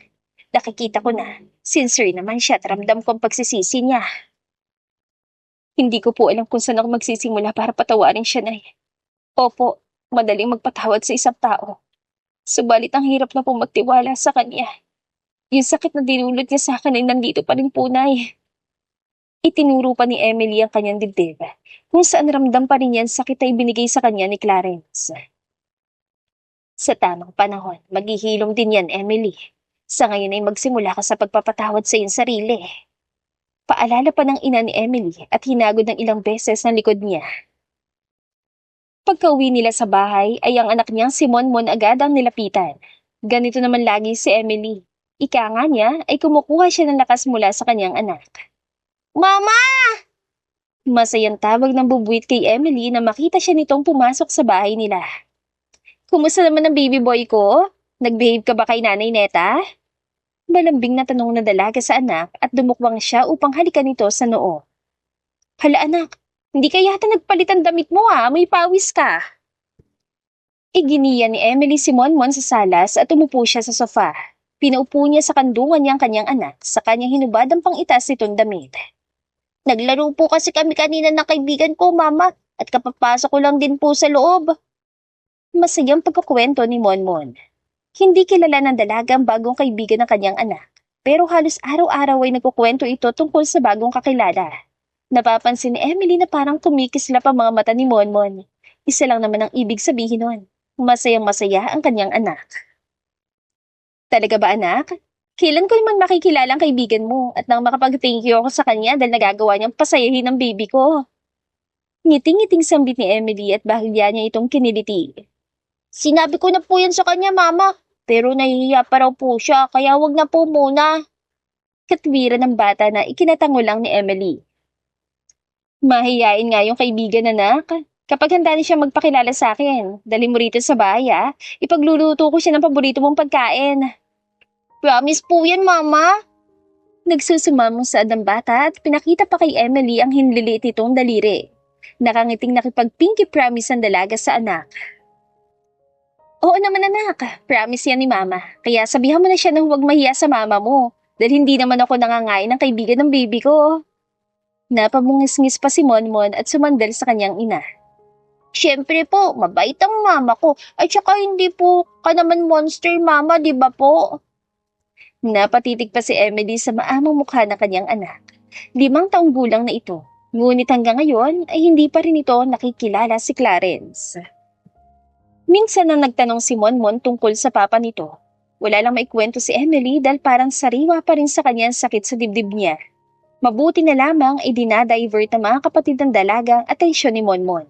Nakikita ko na, sincere naman siya at ramdam ko ang pagsisisi niya. Hindi ko po alam kung saan ako magsisimula para patawarin siya, Nay. Opo, madaling magpatawad sa isang tao. Subalit ang hirap na pong magtiwala sa kanya. Yung sakit na dinulot niya sa akin ay nandito pa rin po, Nay. Itinuro pa ni Emily ang kanyang dibdib, kung saan ramdam pa rin yan sakit ay binigay sa kanya ni Clarence. Sa tamang panahon, maghihilom din yan, Emily. Sa ngayon ay magsimula ka sa pagpapatawad sa iyong sarili. Paalala pa ng ina ni Emily at hinagod ng ilang beses ng likod niya. Pagka-uwi nila sa bahay ay ang anak niyang si Monmon agad ang nilapitan. Ganito naman lagi si Emily. Ika nga niya ay kumukuha siya ng lakas mula sa kanyang anak. Mama! Masayang tawag ng bubuit kay Emily na makita siya nitong pumasok sa bahay nila. Kumusta naman ang baby boy ko? Nag-behave ka ba kay Nanay Neta? Malambing na tanong na dalaga sa anak at dumukwang siya upang halikan nito sa noo. Hala anak, hindi ka yata nagpalit ang damit mo may pawis ka. Iginiya ni Emily si Monmon sa salas at umupo siya sa sofa. Pinaupo niya sa kandungan niya ang kanyang anak sa kanyang hinubad ang pang-itas nitong damit. Naglaro po kasi kami kanina ng kaibigan ko, Mama, at kapapasok ko lang din po sa loob. Masayang pagkukwento ni Monmon. Hindi kilala ng dalaga ang bagong kaibigan ng kanyang anak, pero halos araw-araw ay nagkukwento ito tungkol sa bagong kakilala. Napapansin ni Emily na parang kumikislap ang mga mata ni Monmon. Isa lang naman ang ibig sabihin nun. Masayang-masaya ang kanyang anak. Talaga ba, anak? Kailan ko naman makikilala ang kaibigan mo at nang makapag-thank you ako sa kanya dahil nagagawa niyang pasayahin ang baby ko? Ngiting-ngiting sambit ni Emily at bahagya niya itong kiniliti. Sinabi ko na po yan sa kanya, Mama. Pero nahihiya pa raw po siya, kaya wag na po muna. Katwiran ng bata na ikinatango lang ni Emily. Mahiyain nga yung kaibigan, anak. Kapag handa na siya magpakilala sa akin, dali mo rito sa bahay, ipagluluto ko siya ng paborito mong pagkain. Promise po yan, Mama. Nagsusumamo sa ng bata at pinakita pa kay Emily ang hinliliit nitong daliri. Nakangiting nakipag-pinky promise ang dalaga sa anak. Oo naman anak, promise yan ni Mama. Kaya sabihan mo na siya na huwag mahiya sa mama mo. Dahil hindi naman ako nangangain ng kaibigan ng baby ko. Napamungis-ngis pa si Monmon at sumandal sa kanyang ina. Siyempre po, mabait ang mama ko. At saka hindi po ka naman monster, Mama, di ba po? Napatitig pa si Emily sa maamang mukha ng kanyang anak. 5 taong gulang na ito. Ngunit hanggang ngayon ay hindi pa rin ito nakikilala si Clarence. Minsan nang nagtanong si Monmon tungkol sa papa nito, wala lang maikwento si Emily dahil parang sariwa pa rin sa kanya ang sakit sa dibdib niya. Mabuti na lamang ay dinadivert ng mga kapatid ng dalaga ang atensyon ni Monmon.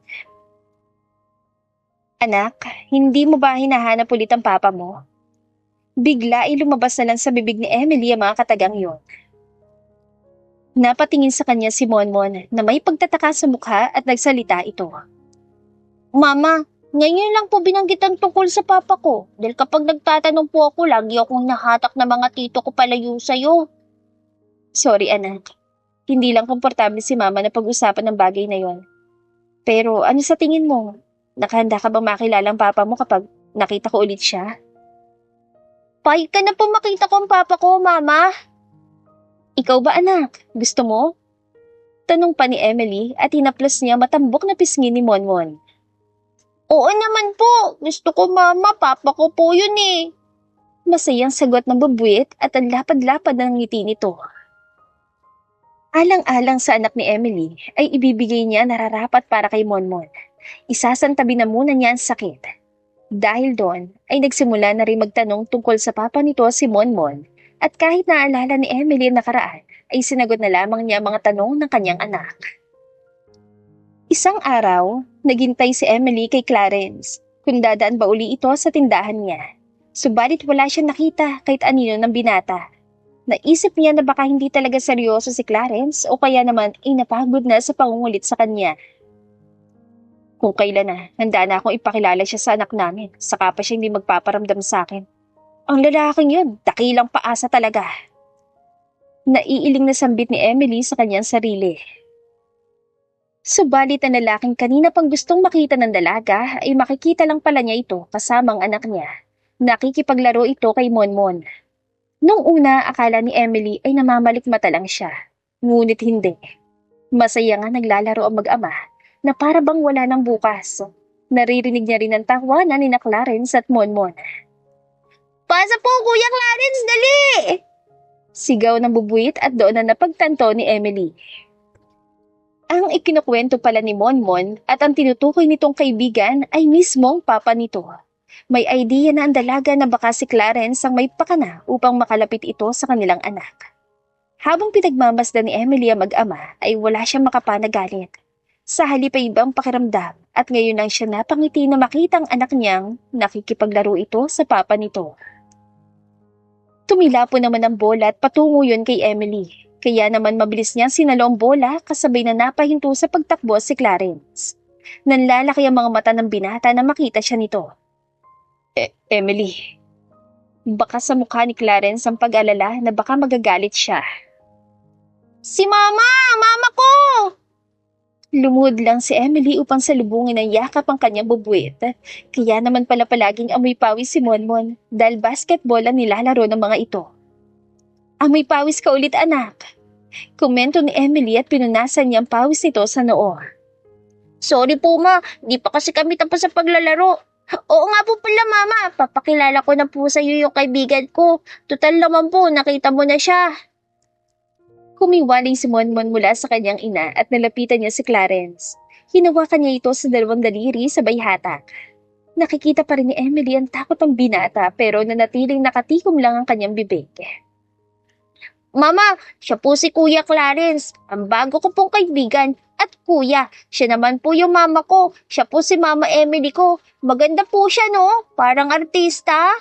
Anak, hindi mo ba hinahanap ulit ang papa mo? Bigla ay lumabas na lang sa bibig ni Emily ang mga katagang yon. Napatingin sa kanya si Monmon na may pagtataka sa mukha at nagsalita ito. Mama, ngayon lang po binanggitan tungkol sa papa ko dahil kapag nagtatanong po ako, lagi akong nahatak na mga tito ko palayo sa'yo. Sorry anak, hindi lang komportable si mama na pag-usapan ng bagay na yon. Pero ano sa tingin mo? Nakahanda ka bang makilala ang papa mo kapag nakita ko ulit siya? Payag ka na po makita ko ang papa ko, mama. Ikaw ba anak? Gusto mo? Tanong pa ni Emily at hinaplos niya matambok na pisngi ni Monmon. Oo naman po. Gusto ko mama, papa ko po yun eh. Masayang sagot ng babuit at ang lapad-lapad ng ngiti nito. Alang-alang sa anak ni Emily ay ibibigay niya nararapat para kay Monmon. Isasantabi na muna niya ang sakit. Dahil doon ay nagsimula na rin magtanong tungkol sa papa nito si Monmon at kahit naalala ni Emily ang nakaraan ay sinagot na lamang niya ang mga tanong ng kanyang anak. Isang araw, naghintay si Emily kay Clarence kung dadaan ba uli ito sa tindahan niya. Subalit wala siyang nakita kahit anino ng binata. Naisip niya na baka hindi talaga seryoso si Clarence o kaya naman ay napagod na sa pangungulit sa kanya. Kung kailan na, handa na akong ipakilala siya sa anak namin, saka pa siya hindi magpaparamdam sa akin. Ang lalaking yun, dakilang paasa talaga. Naiiling na sambit ni Emily sa kanyang sarili. Subalit ang lalaking kanina pang gustong makita ng dalaga ay makikita lang pala niya ito kasama ang anak niya. Nakikipaglaro ito kay Monmon. Nung una, akala ni Emily ay namamalikmata lang siya. Ngunit hindi. Masaya nga naglalaro ang mag-ama na para bang wala ng bukas. Naririnig niya rin ang tawanan ni Clarence at Monmon. Pasa po, Kuya Clarence, dali! Sigaw ng bubuit at doon na napagtanto ni Emily. Ang ikinukwento pala ni Monmon at ang tinutukoy nitong kaibigan ay mismong papa nito. May idea na ang dalaga na baka si Clarence ang may pakana upang makalapit ito sa kanilang anak. Habang pinagmamasdan ni Emily ang mag-ama ay wala siyang makapanagalit. Sa halip ay ibang pakiramdam at ngayon lang siya napangiti na makita ang anak niyang nakikipaglaro ito sa papa nito. Tumila po naman ang bola at patungo yun kay Emily. Kaya naman mabilis niyang sinalo ang bola kasabay na napahinto sa pagtakbo si Clarence. Nanlalaki ang mga mata ng binata na makita siya nito. Emily. Baka sa mukha ni Clarence ang pag-alala na baka magagalit siya. Si Mama! Mama ko! Lumuhod lang si Emily upang salubungin ng yakap ang kanyang bubuit. Kaya naman pala palaging amoy pawis si Monmon dahil basketball ang nilalaro ng mga ito. Amoy pawis ka ulit anak. Komento ni Emily at pinunasan niya ang pawis nito sa noo. Sorry po ma, di pa kasi kami tapos sa paglalaro. Oo nga po pala mama, papakilala ko na po sa iyo yung kaibigan ko. Total naman po, nakita mo na siya. Kumiwaling si Monmon mula sa kanyang ina at nalapitan niya si Clarence. Hinawakan niya ito sa dalawang daliri sabay hatak. Nakikita pa rin ni Emily ang takot ng binata pero nanatiling nakatikom lang ang kanyang bibig. Mama, siya po si Kuya Clarence, ang bago ko pong kaibigan. At kuya, siya naman po yung mama ko. Siya po si Mama Emily ko. Maganda po siya no, parang artista.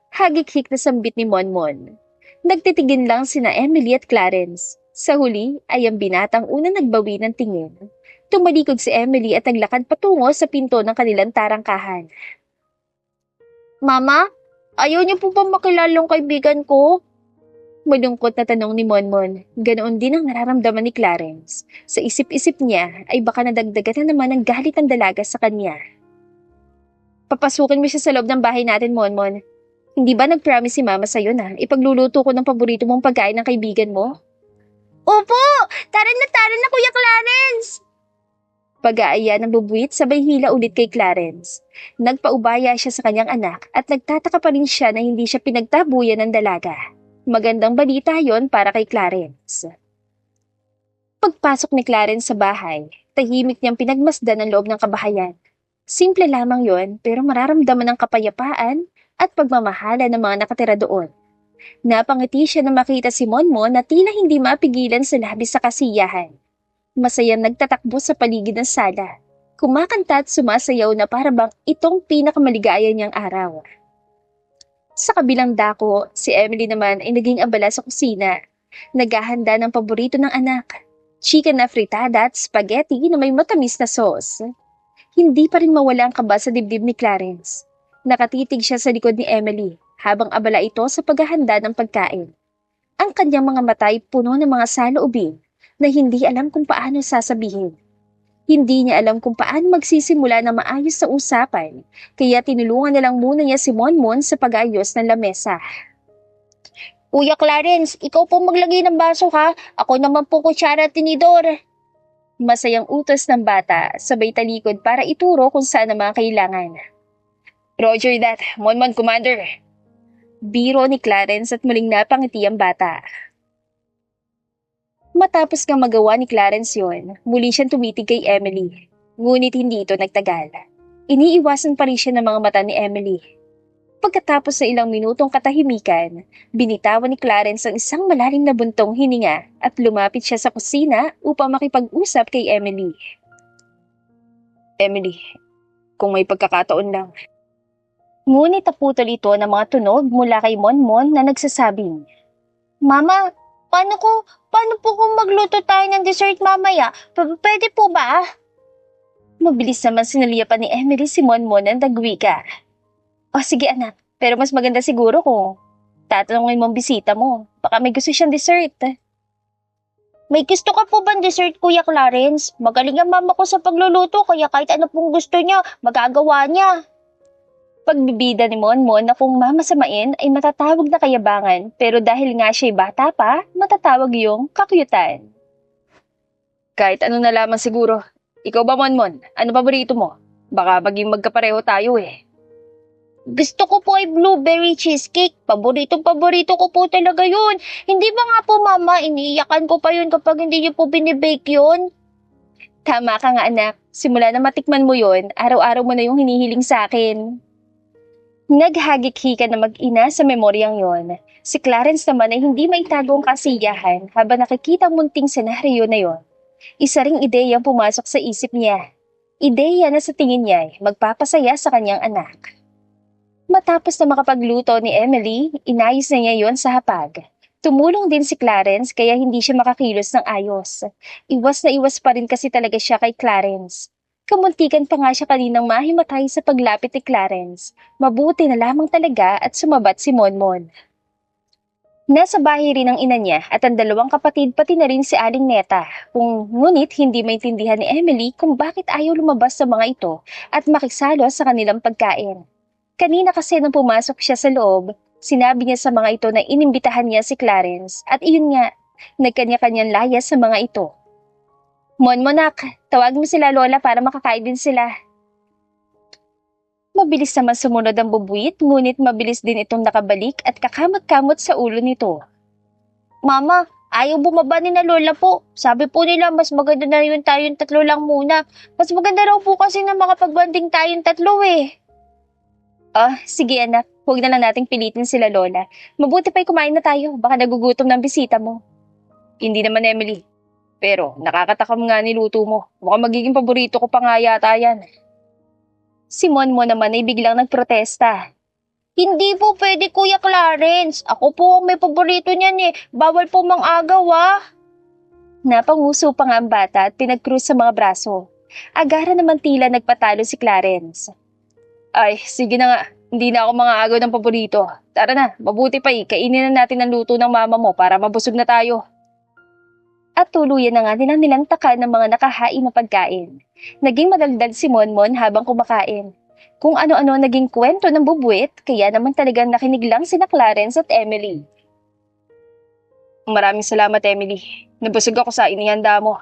Hagik-hik na sambit ni Monmon. Nagtitigin lang sina Emily at Clarence. Sa huli ay ang binatang unang nagbawi ng tingin. Tumalikod si Emily at naglakad patungo sa pinto ng kanilang tarangkahan. Mama, ayaw niyo po ba makilalang kaibigan ko? Malungkot na tanong ni Monmon. Ganoon din ang nararamdaman ni Clarence. Sa isip-isip niya ay baka nadagdagan na naman ang galit ng dalaga sa kanya. Papasukin mo siya sa loob ng bahay natin, Monmon. Hindi ba nag-promise si Mama sa'yo na ipagluluto ko ng paborito mong pagkain ng kaibigan mo? Opo! Tara na Kuya Clarence! Pag-aaya ng bubuit sabay hila ulit kay Clarence. Nagpaubaya siya sa kanyang anak at nagtataka pa rin siya na hindi siya pinagtabuyan ng dalaga. Magandang balita yon para kay Clarence. Pagpasok ni Clarence sa bahay, tahimik niyang pinagmasdan ang loob ng kabahayan. Simple lamang yon pero mararamdaman ng kapayapaan at pagmamahala ng mga nakatira doon. Napangiti siya na makita si Monmon na tila hindi mapigilan sa labis sa kasiyahan. Masayang nagtatakbo sa paligid ng sala. Kumakanta at sumasayaw na para bang itong pinakamaligaya niyang araw. Sa kabilang dako, si Emily naman ay naging abala sa kusina. Naghahanda ng paborito ng anak. Chicken na fritada at spaghetti na may matamis na sauce. Hindi pa rin mawala ang kaba sa dibdib ni Clarence. Nakatitig siya sa likod ni Emily habang abala ito sa paghahanda ng pagkain. Ang kanyang mga mata ay puno ng mga saloobin na hindi alam kung paano sasabihin. Hindi niya alam kung paano magsisimula ng maayos sa usapan, kaya tinulungan na lang muna niya si Monmon sa pag-ayos ng lamesa. Kuya Clarence, ikaw po maglagay ng baso ha. Ako naman po kutsara at tinidor. Masayang utos ng bata, sabay talikod para ituro kung saan ang mga kailangan. Roger that, Monmon Commander. Biro ni Clarence at muling napangiti ang bata. Matapos nga magawa ni Clarence yon, muli siyang tumitig kay Emily. Ngunit hindi ito nagtagal. Iniiwasan pa rin siya ng mga mata ni Emily. Pagkatapos sa ilang minutong katahimikan, binitawan ni Clarence ang isang malalim na buntong hininga at lumapit siya sa kusina upang makipag-usap kay Emily. Emily, kung may pagkakataon lang. Ngunit naputol ito ng mga tunog mula kay Monmon na nagsasabing, Mama, paano po kung magluto tayo ng dessert mamaya? Pwede po ba? Mabilis naman sinaliyapan ni Emily si Monmon ng dagwika. O sige anak, pero mas maganda siguro kung tatanungin mo ang bisita mo. Baka may gusto siyang dessert. May gusto ka po bang dessert, Kuya Clarence? Magaling ang mama ko sa pagluluto kaya kahit ano pong gusto niya, magagawa niya. Pagbibida ni Monmon na kung mamasamain ay matatawag na kayabangan pero dahil nga siya'y bata pa, matatawag yung kakyutan. Kahit ano na lamang siguro. Ikaw ba, Monmon? Ano paborito mo? Baka maging magkapareho tayo eh. Gusto ko po ay blueberry cheesecake. Paborito ko po talaga yun. Hindi ba nga po mama, iniiyakan ko pa yun kapag hindi niyo po binibake yun? Tama ka nga anak. Simula na matikman mo yun, araw-araw mo na yung hinihiling sa akin. Naghagik-hika na mag-ina sa memoryang yon. Si Clarence naman ay hindi maitago ang kasiyahan habang nakikita ang munting senaryo na yon. Isa ring ideya ang pumasok sa isip niya. Ideya na sa tingin niya ay magpapasaya sa kanyang anak. Matapos na makapagluto ni Emily, inayos na niya yon sa hapag. Tumulong din si Clarence kaya hindi siya makakilos ng ayos. Iwas na iwas pa rin kasi talaga siya kay Clarence. Kamuntikan pa nga siya kaninang mahimatay sa paglapit ni Clarence. Mabuti na lamang talaga at sumabat si Monmon. Nasa bahay rin ang ina niya at ang dalawang kapatid pati na rin si Aling Neta. Ngunit hindi maintindihan ni Emily kung bakit ayaw lumabas sa mga ito at makisalo sa kanilang pagkain. Kanina kasi nung pumasok siya sa loob, sinabi niya sa mga ito na inimbitahan niya si Clarence at iyon nga, nagkanya-kanyang layas sa mga ito. Monmonak, tawag mo sila Lola para makakain din sila. Mabilis naman sumunod ang bubuit, ngunit mabilis din itong nakabalik at kakamot-kamot sa ulo nito. Mama, ayaw bumaba ni na Lola po. Sabi po nila mas maganda na yun tayong tatlo lang muna. Mas maganda raw po kasi na makapagbanding tayong tatlo eh. Sige anak, huwag na lang nating pilitin sila Lola. Mabuti pa'y kumain na tayo, baka nagugutom ng bisita mo. Hindi naman Emily, pero nakakatakam nga niluto mo. Mukhang magiging paborito ko pa nga yata yan. Si Monmon naman ay biglang nagprotesta. Hindi po pwede Kuya Clarence, ako po ang may paborito niyan eh, bawal po mang-agaw ah. Napanguso pa nga ang bata at pinagkrus sa mga braso. Agara naman tila nagpatalo si Clarence. Ay, sige na nga. Hindi na ako mga agaw ng paborito. Tara na, mabuti pa kainin na natin ang luto ng mama mo para mabusog na tayo. At tuluyan na nga nilang takan ng mga nakahain na pagkain. Naging madaldal si Monmon habang kumakain. Kung ano-ano naging kwento ng bubuit, kaya naman talagang nakinig lang sina Clarence at Emily. Maraming salamat Emily. Nabusog ako sa inihanda mo.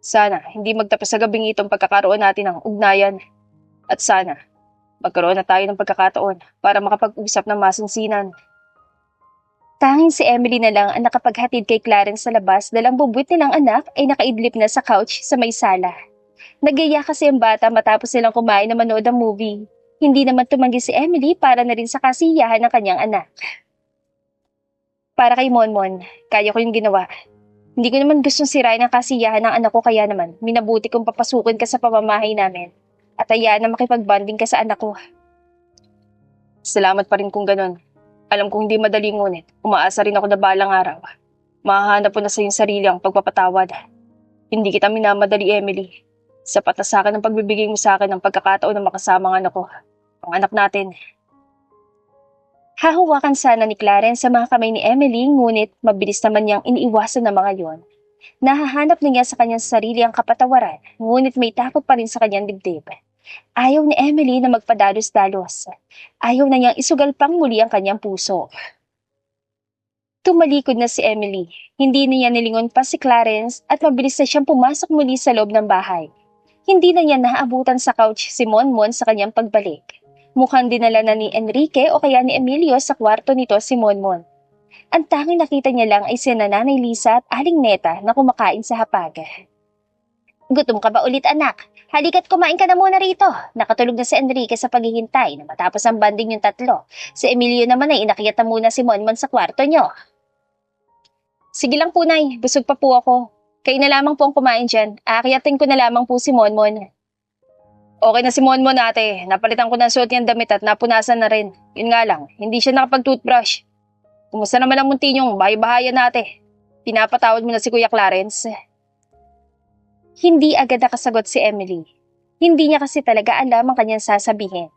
Sana hindi magtapos sa gabing itong pagkakaroon natin ng ugnayan. At sana magkaroon na tayo ng pagkakataon para makapag-usap ng masinsinan. Tanging si Emily na lang ang nakapaghatid kay Clarence sa labas dahil ang bubuit nilang anak ay nakaidlip na sa couch sa may sala. Nagaya kasi ang bata matapos silang kumain na manood ang movie. Hindi naman tumanggi si Emily para na rin sa kasiyahan ng kanyang anak. Para kay Monmon, kaya ko yung ginawa. Hindi ko naman gustong sirain ang kasiyahan ng anak ko kaya naman minabuti kong papasukin ka sa pamamahay namin. At hayaan na makipagbanding ka sa anak ko. Salamat pa rin kung ganun. Alam kong hindi madali ngunit umaasa rin ako na balang araw. Mahahanap mo na sa iyong sarili ang pagpapatawad. Hindi kita minamadali, Emily. Sapat na sa akin ang pagbibigay mo sa akin ng pagkakataon na makasama ang anak ko. Ang anak natin. Hahawakan sana ni Clarence sa mga kamay ni Emily, ngunit mabilis naman niyang iniiwasan ng mga yon. Nahahanap na niya sa kanyang sarili ang kapatawaran, ngunit may takot pa rin sa kanyang dibdib. Ayaw ni Emily na magpadalos-dalos. Ayaw na niyang isugal pang muli ang kanyang puso. Tumalikod na si Emily. Hindi na niya nilingon pa si Clarence at mabilis na siyang pumasok muli sa loob ng bahay. Hindi na niya naaabutan sa couch si Monmon sa kanyang pagbalik. Mukhang dinala na ni Enrique o kaya ni Emilio sa kwarto nito si Monmon. Ang tanging nakita niya lang ay si Nanay Lisa at Aling Neta na kumakain sa hapag. Gutom ka ba ulit, anak? Halika't kumain ka na muna rito. Nakatulog na si Enrique sa paghihintay na matapos ang banding yung tatlo. Si Emilio naman ay inakyat na muna si Monmon sa kwarto niyo. Sige lang po, Nay. Busog pa po ako. Kayo na lamang po ang kumain dyan. Aakyatin ko na lamang po si Monmon. Okay na si Monmon, ate. Napalitan ko ng suot niyang damit at napunasan na rin. Yun nga lang, hindi siya nakapag-toothbrush. Kumusta naman ang munti niyong bahay-bahayan, ate? Pinapatawad mo na si Kuya Clarence. Hindi agad nakasagot si Emily. Hindi niya kasi talaga alam ang kanyang sasabihin.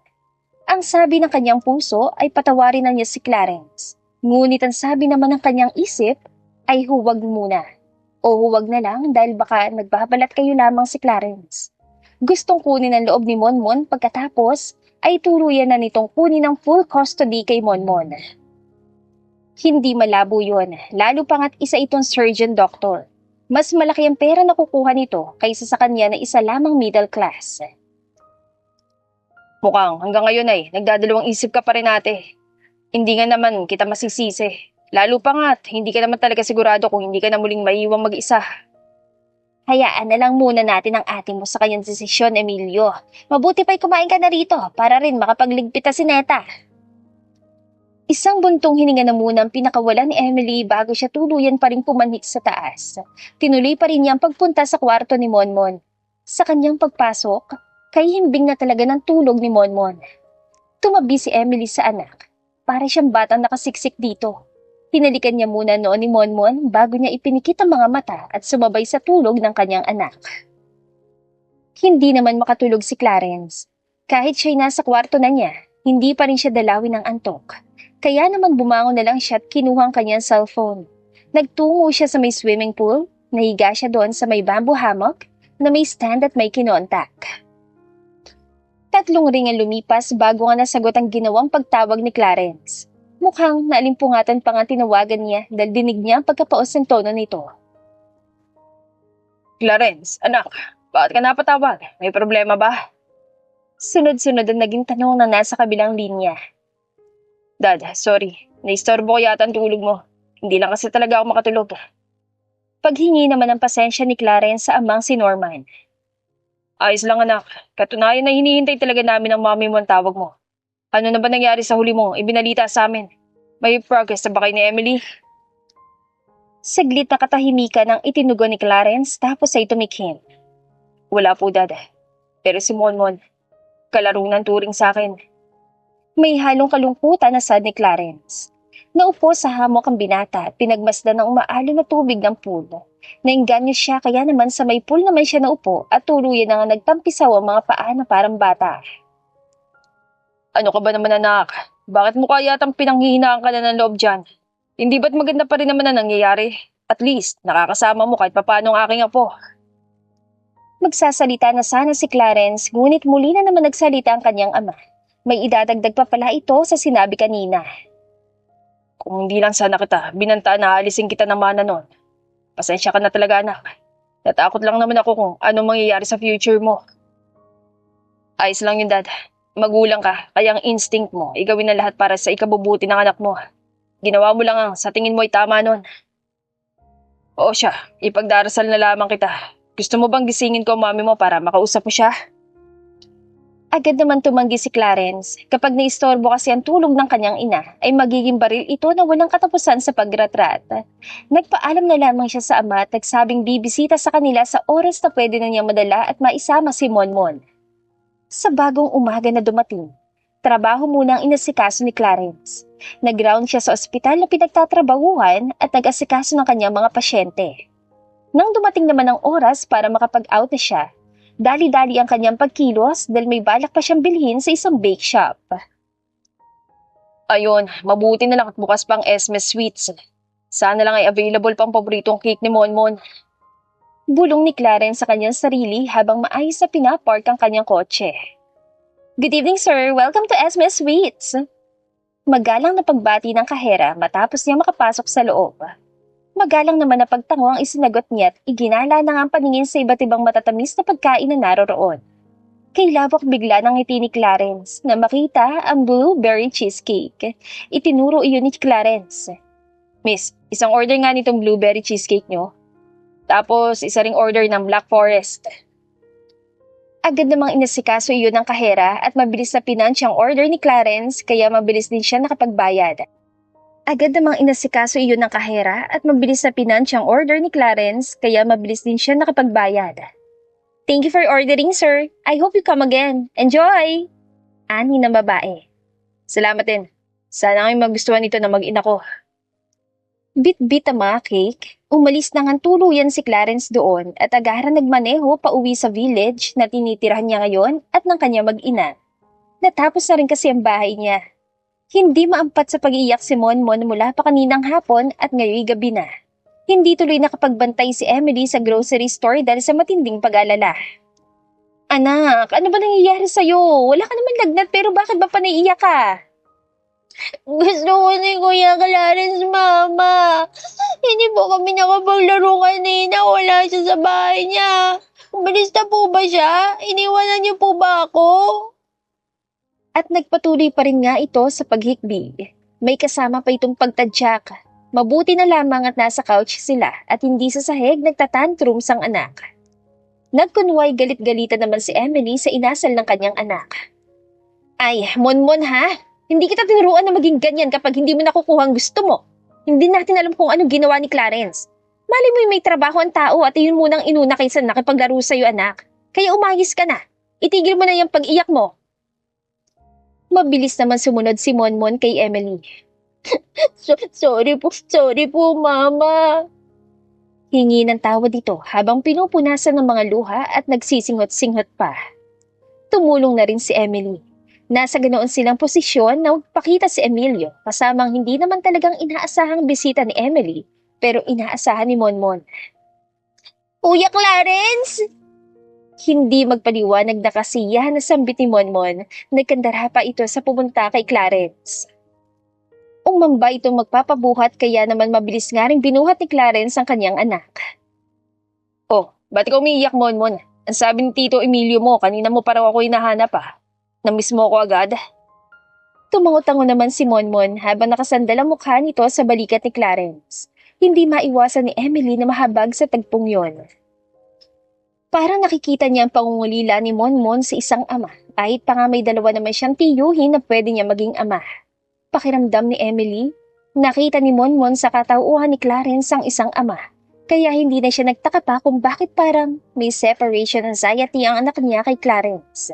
Ang sabi ng kanyang puso ay patawarin na niya si Clarence. Ngunit ang sabi naman ng kanyang isip ay huwag muna. O huwag na lang dahil baka nagbabalat kayo lamang si Clarence. Gustong kunin ang loob ni Monmon pagkatapos ay tuluyan na nitong kunin ang full custody kay Monmon. Hindi malabo yun, lalo pangat isa itong surgeon doctor. Mas malaki ang pera na kukuha nito kaysa sa kanya na isa lamang middle class. Mukhang hanggang ngayon ay nagdadalawang isip ka pa rin, ate. Hindi nga naman kita masisisi. Lalo pa nga't hindi ka naman talaga sigurado kung hindi ka na muling maiiwang mag-isa. Hayaan na lang muna natin ang ate mo sa kanyang desisyon, Emilio. Mabuti pa'y kumain ka na rito para rin makapagligpit si Neta. Isang buntong hininga na muna ang pinakawala ni Emily bago siya tuluyan pa rin pumanhik sa taas. Tinuloy pa rin niya ang pagpunta sa kwarto ni Monmon. Sa kanyang pagpasok, kay himbing na talaga ng tulog ni Monmon. Tumabi si Emily sa anak. Para siyang batang nakasiksik dito. Hinalikan niya muna noon ni Monmon bago niya ipinikit ang mga mata at sumabay sa tulog ng kanyang anak. Hindi naman makatulog si Clarence. Kahit siya'y nasa kwarto na niya, hindi pa rin siya dalawin ng antok. Kaya naman bumangon na lang siya at kinuha ang kanyang cellphone. Nagtungo siya sa may swimming pool, nahiga siya doon sa may bamboo hammock na may stand at may kinontak. 3 ring ang lumipas bago nga nasagot ang ginawang pagtawag ni Clarence. Mukhang naalimpungatan pa nga tinawagan niya dahil dinig niya ang pagkapaos ng tono nito. Clarence, anak, bakit ka napatawag? May problema ba? Sunod-sunod ang naging tanong na nasa kabilang linya. Dad, sorry. Naistorbo ko yata ang tulog mo. Hindi lang kasi talaga ako makatulog. Paghingi naman ng pasensya ni Clarence sa amang si Norman. Ayos lang, anak. Katunayan na hinihintay talaga namin ang mami mo ang tawag mo. Ano na ba nangyari sa huli mo? Ibinalita sa amin. May progress na ba kayo ni Emily? Saglit na katahimikan ang itinugon ni Clarence tapos ay tumikhim. Wala po, Dad. Pero si Monmon, kalaro ng turing sa akin. May halong kalungkutan na sad ni Clarence. Naupo sa hammock ang binata at pinagmasdan ng umaalon na tubig ng pool. Nainganyo siya kaya naman sa may pool naman siya naupo at tuluyan na nga nagtampisaw ang mga paa na parang bata. Ano ka ba naman, anak? Bakit mukha yatang pinanghihinaan ka na ng loob dyan? Hindi ba't maganda pa rin naman na nangyayari? At least, nakakasama mo kahit papaano ang aking apo. Magsasalita na sana si Clarence, ngunit muli na naman nagsalita ang kanyang ama. May idadagdag pa pala ito sa sinabi kanina. Kung hindi lang sana kita, binantaan na alisin kita ng mana nun. Pasensya ka na talaga, anak. Natakot lang naman ako kung ano mangyayari sa future mo. Ayos lang yun, Dad. Magulang ka, kaya ang instinct mo, igawin na lahat para sa ikabubuti ng anak mo. Ginawa mo lang ang sa tingin mo ay tama nun. Oo siya, ipagdarasal na lamang kita. Gusto mo bang gisingin ko ang mami mo para makausap mo siya? Agad naman tumanggi si Clarence. Kapag naistorbo kasi ang tulog ng kanyang ina, ay magiging baril ito na walang katapusan sa pagratrat. Nagpaalam na lamang siya sa ama at nagsabing bibisita sa kanila sa oras na pwede na niya madala at maisama si Monmon. Sa bagong umaga na dumating, Trabaho muna ang inasikaso ni Clarence. Nag-round siya sa ospital na pinagtatrabahuhan at nag-asikaso ng kanyang mga pasyente. Nang dumating naman ang oras para makapag-out na siya, dali-dali ang kanyang pagkilos dahil may balak pa siyang bilhin sa isang bake shop. Ayun, mabuti na lang at bukas pang Esmes Sweets. Sana lang ay available pang paboritong cake ni Monmon. Bulong ni Clarence sa kanyang sarili habang maayos na pinapark ang kanyang kotse. Good evening, sir. Welcome to Esmes Sweets. Magalang na pagbati ng kahera matapos niya makapasok sa loob. Magalang naman na pagtango ang isinagot niya at iginala na nga ang paningin sa iba't ibang matatamis na pagkain na naroroon. Kailabok bigla ng ngiti ni Clarence na makita ang blueberry cheesecake. Itinuro iyon ni Clarence. Miss, isang order nga nitong blueberry cheesecake nyo. Tapos, isa ring order ng Black Forest. Agad namang inasikaso iyon ng kahera at mabilis na pinunch ang order ni Clarence kaya mabilis din siya nakapagbayad. Agad namang inasikaso iyon ng kahera at mabilis na pinunch ang order ni Clarence kaya mabilis din siya nakapagbayad. Thank you for ordering, sir. I hope you come again. Enjoy! Ani ng babae. Salamat din. Sana ngayon magustuhan nito na mag-ina ko. Bit-bit ang mga cake, umalis na nga tuluyan si Clarence doon at agaran nagmaneho pa uwi sa village na tinitirahan niya ngayon at ng kanya mag-ina. Natapos na rin kasi ang bahay niya. Hindi maampat sa pag-iiyak si Monmon mula pa kaninang hapon at ngayon gabi na. Hindi tuloy nakapagbantay si Emily sa grocery store dahil sa matinding pag-alala. Anak, ano ba nangyayari sa'yo? Wala ka naman lagnat pero bakit ba panaiiyak ka? Gusto ko ni Kuya Clarence, Mama. Hindi po kami nakapaglaro kanina. Wala siya sa bahay niya. Umalis na po ba siya? Iniwanan niyo po ba ako? At nagpatuloy pa rin nga ito sa paghikbi. May kasama pa itong pagtadyak. Mabuti na lamang at nasa couch sila at hindi sa sahig nagtatantrums ang anak. Nagkunway galit-galitan naman si Emily sa inasal ng kanyang anak. Ay, Monmon ha? Hindi kita tinuruan na maging ganyan kapag hindi mo nakukuha ang gusto mo. Hindi natin alam kung anong ginawa ni Clarence. Mali mo may trabaho ang tao at iyon munang inuna kaysa nakipaglaro sa'yo anak. Kaya umayos ka na. Itigil mo na yung pag-iyak mo. Mabilis naman sumunod si Monmon kay Emily. Sorry po, Mama. Hingi ng tawad dito habang pinupunasan ng mga luha at nagsisingot-singot pa. Tumulong na rin si Emily. Nasa ganoon silang posisyon na magpakita si Emilio kasamang hindi naman talagang inaasahang bisita ni Emily pero inaasahan ni Monmon. Kuya Clarence! Hindi magpaliwanag na kasiyahan na sambit ni Monmon, nagkandara pa ito sa pumunta kay Clarence. Umamba itong magpapabuhat kaya naman mabilis nga rin binuhat ni Clarence ang kanyang anak. Oh, ba't ikaw umiiyak, Monmon? Ang sabi ni Tito Emilio mo, kanina mo pa raw ako hinahanap ah. Namiss mo ako agad. Tumango-tango naman si Monmon habang nakasandal ang mukha nito sa balikat ni Clarence. Hindi maiwasan ni Emily na mahabag sa tagpong yon. Parang nakikita niya ang pangungulila ni Monmon sa isang ama, kahit pa nga may dalawa naman siyang tiyuhin na pwede niya maging ama. Pakiramdam ni Emily, nakita ni Monmon sa katauhan ni Clarence ang isang ama, kaya hindi na siya nagtaka pa kung bakit parang may separation anxiety ang anak niya kay Clarence.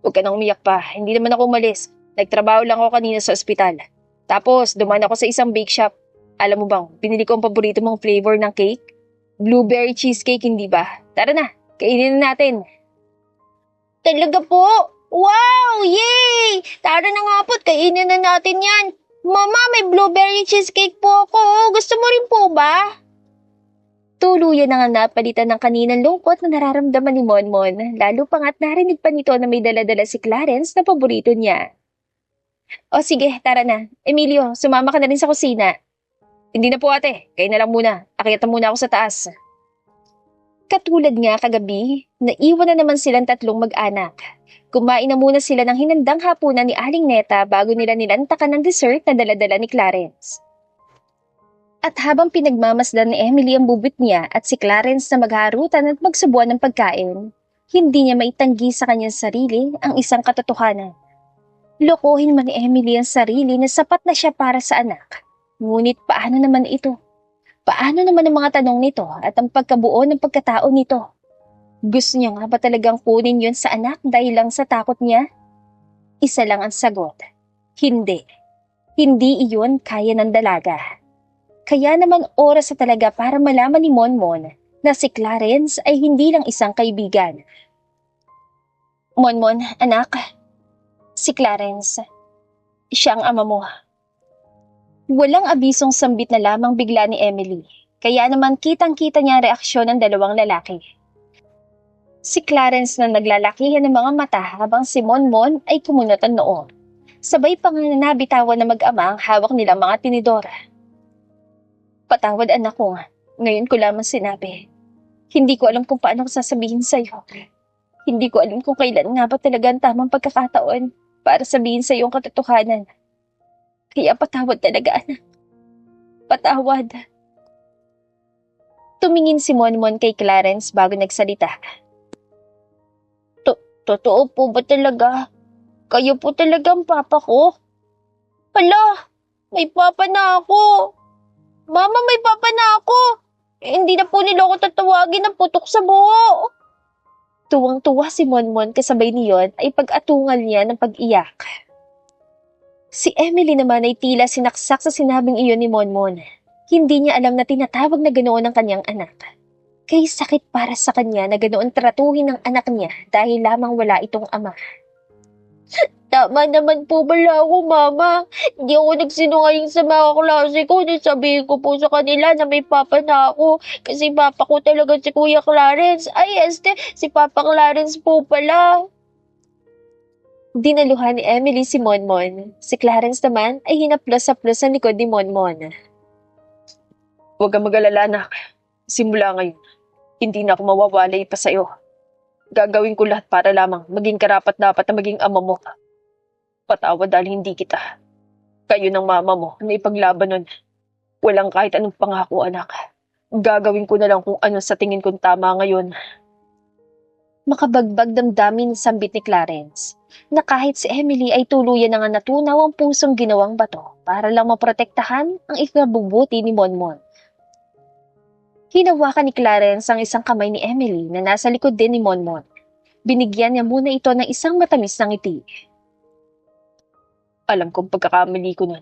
Huwag ka nang umiyak pa, hindi naman ako umalis. Nagtrabaho lang ako kanina sa ospital. Tapos, dumaan ako sa isang bake shop. Alam mo bang, pinili ko ang paborito mong flavor ng cake? Blueberry cheesecake, hindi ba? Tara na, kainin na natin. Talaga po? Wow! Yay! Tara na nga po't kainin na natin yan. Mama, may blueberry cheesecake po ako. Gusto mo rin po ba? Tuluyan na nga napalitan ng kaninang lungkot na nararamdaman ni Monmon, lalo pa nga't narinig pa nito na may dala-dala si Clarence na paborito niya. O sige, tara na. Emilio, sumama ka na rin sa kusina. Hindi na po ate, kayo na lang muna. Akyat na muna ako sa taas. Katulad nga kagabi, naiwan na naman silang tatlong mag-anak. Kumain na muna sila ng hinandang hapunan ni Aling Neta bago nila nilantakan ng dessert na dala-dala ni Clarence. At habang pinagmamasdan ni Emily ang bubit niya at si Clarence na magharutan at magsubuan ng pagkain, hindi niya maitanggi sa kanyang sarili ang isang katotohanan. Lokohin man ni Emily ang sarili na sapat na siya para sa anak. Ngunit paano naman ito? Paano naman ang mga tanong nito at ang pagkabuo ng pagkatao nito? Gusto niya nga ba talagang kunin yun sa anak dahil lang sa takot niya? Isa lang ang sagot. Hindi. Hindi iyon kaya ng dalaga. Kaya naman oras na talaga para malaman ni Monmon na si Clarence ay hindi lang isang kaibigan. Monmon, anak. Si Clarence. Siya ang ama mo. Walang abisong sambit na lamang bigla ni Emily. Kaya naman kitang-kita niya ang reaksyon ng dalawang lalaki. Si Clarence na naglalakihan ng mga mata habang si Monmon ay kumunot ang noo. Sabay pa nga nabitawan na mag-ama ang hawak nilang mga tinidor. Patawad anak ko nga. Ngayon ko lamang sinabi. Hindi ko alam kung paano ko sasabihin sa'yo. Hindi ko alam kung kailan nga ba talaga ang tamang pagkakataon para sabihin sa'yo ang katotohanan. Kaya patawad talaga anak. Patawad. Tumingin si Monmon kay Clarence bago nagsalita. Totoo po ba talaga? Kayo po talaga ang papa ko? Hala, may papa na ako. Mama, may papa na ako. Hindi na po nila ako tatawagin ng putok sa buho. Tuwang-tuwa si Monmon kasabay niyon ay pag-atungal niya ng pag-iyak. Si Emily naman ay tila sinaksak sa sinabing iyon ni Monmon. Hindi niya alam na tinatawag na ganoon ang kanyang anak. Kay sakit para sa kanya na ganoon tratuhin ng anak niya dahil lamang wala itong ama. Tama naman po bala ako, Mama. Hindi ako nagsinungaling sa mga klase ko. Nasabihin ko po sa kanila na may papa na ako. Kasi papa ko talaga si Kuya Clarence. Ay, si Papa Clarence po pala. Dinaluhan ni Emily si Monmon. Si Clarence naman ay hinaplos-saplos sa likod ni Monmon. Huwag kang mag-alala, anak. Simula ngayon, hindi na ako mawawalay pa sa'yo. Gagawin ko lahat para lamang maging karapat-dapat na maging ama mo. Patawad dahil hindi kita. Kayo ng mama mo na ipaglaban nun. Walang kahit anong pangako, anak. Gagawin ko na lang kung ano sa tingin kong tama ngayon. Makabagbag damdamin sambit ni Clarence na kahit si Emily ay tuluyan na nga natunaw ang pusong ginawang bato para lang maprotektahan ang ikabubuti ni Monmon. Hinawakan ni Clarence ang isang kamay ni Emily na nasa likod din ni Monmon. Binigyan niya muna ito ng isang matamis na ngiti. Alam kong pagkakamali ko nun.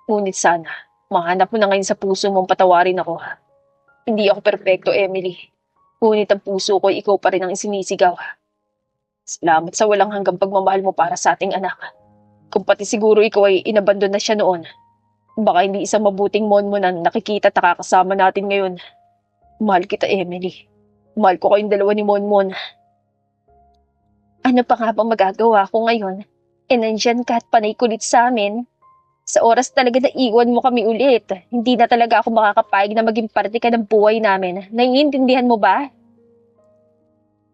Ngunit sana, mahanap mo na ngayon sa puso mong patawarin ako. Hindi ako perpekto, Emily. Ngunit ang puso ko, ikaw pa rin ang sinisigaw. Salamat sa walang hanggang pagmamahal mo para sa ating anak. Kung pati siguro ikaw ay inabandon na siya noon, baka hindi isang mabuting Monmon ang nakikita at nakakasama natin ngayon. Mahal kita, Emily. Mahal ko kayong dalawa ni Monmon. Ano pa nga bang magagawa ko ngayon? Nandyan ka at panay kulit sa amin. Sa oras talaga na iwan mo kami ulit, hindi na talaga ako makakapayag na maging parte ka ng buhay namin. Naiintindihan mo ba?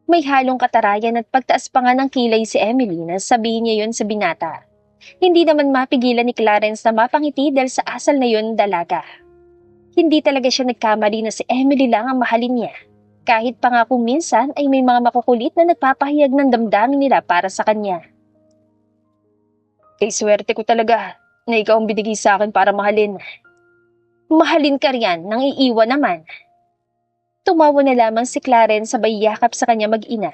May halong katarayan at pagtaas pa nga ng kilay si Emily na sabihin niya yun sa binata. Hindi naman mapigilan ni Clarence na mapangiti dahil sa asal na yun dalaga. Hindi talaga siya nagkamali na si Emily lang ang mahalin niya. Kahit pa nga kung minsan ay may mga makukulit na nagpapahayag ng damdamin nila para sa kanya. Kay swerte ko talaga na ikaw ang binigay sa akin para mahalin. Mahalin ka riyan, nang iiwan naman. Tumawa na lamang si Clarence sabay yakap sa kanya mag-ina.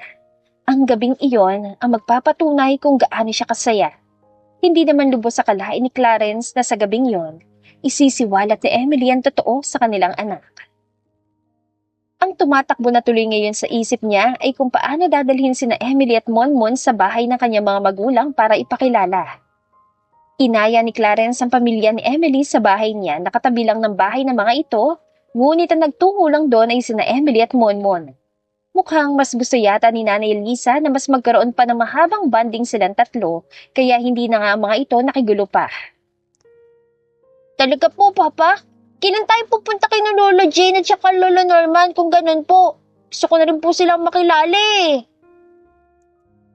Ang gabing iyon ang magpapatunay kung gaano siya kasaya. Hindi naman lubos sa kalain ni Clarence na sa gabing iyon, isisiwalat ni Emily ang totoo sa kanilang anak. Ang tumatakbo na tuloy ngayon sa isip niya ay kung paano dadalhin sina Emily at Monmon sa bahay ng kanyang mga magulang para ipakilala. Inaya ni Clarence ang pamilya ni Emily sa bahay niya na katabi lang ng bahay ng mga ito, ngunit ang nagtungo lang doon ay sina Emily at Monmon. Mukhang mas gusto yata ni Nanay Lisa na mas magkaroon pa ng mahabang banding silang tatlo, kaya hindi na nga ang mga ito nakigulo pa. Talaga po, Papa? Kailan tayo pupunta kay Lola Jane at saka Lola Norman kung ganun po? Gusto ko na rin po silang makilala eh.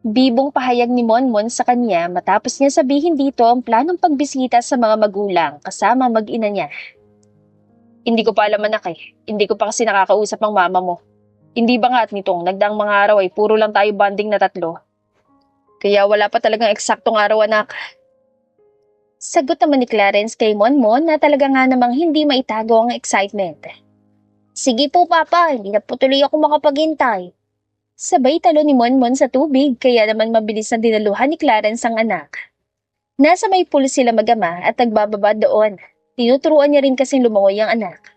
Bibong pahayag ni Monmon sa kanya matapos niya sabihin dito ang planong pagbisita sa mga magulang kasama mag-ina niya. Hindi ko pa alam, anak eh. Hindi ko pa kasi nakakausap ang mama mo. Hindi ba nga at nitong nagdaang mga araw ay puro lang tayo banding na tatlo? Kaya wala pa talagang eksaktong araw, anak. Sagot naman ni Clarence kay Monmon na talaga nga namang hindi maitago ang excitement. Sige po, Papa. Hindi na po tuloy ako makapaghintay. Sabay talo ni Monmon sa tubig kaya naman mabilis na dinaluhan ni Clarence ang anak. Nasa may pool sila mag-ama at nagbababa doon. Tinuturuan niya rin kasing lumangoy ang anak.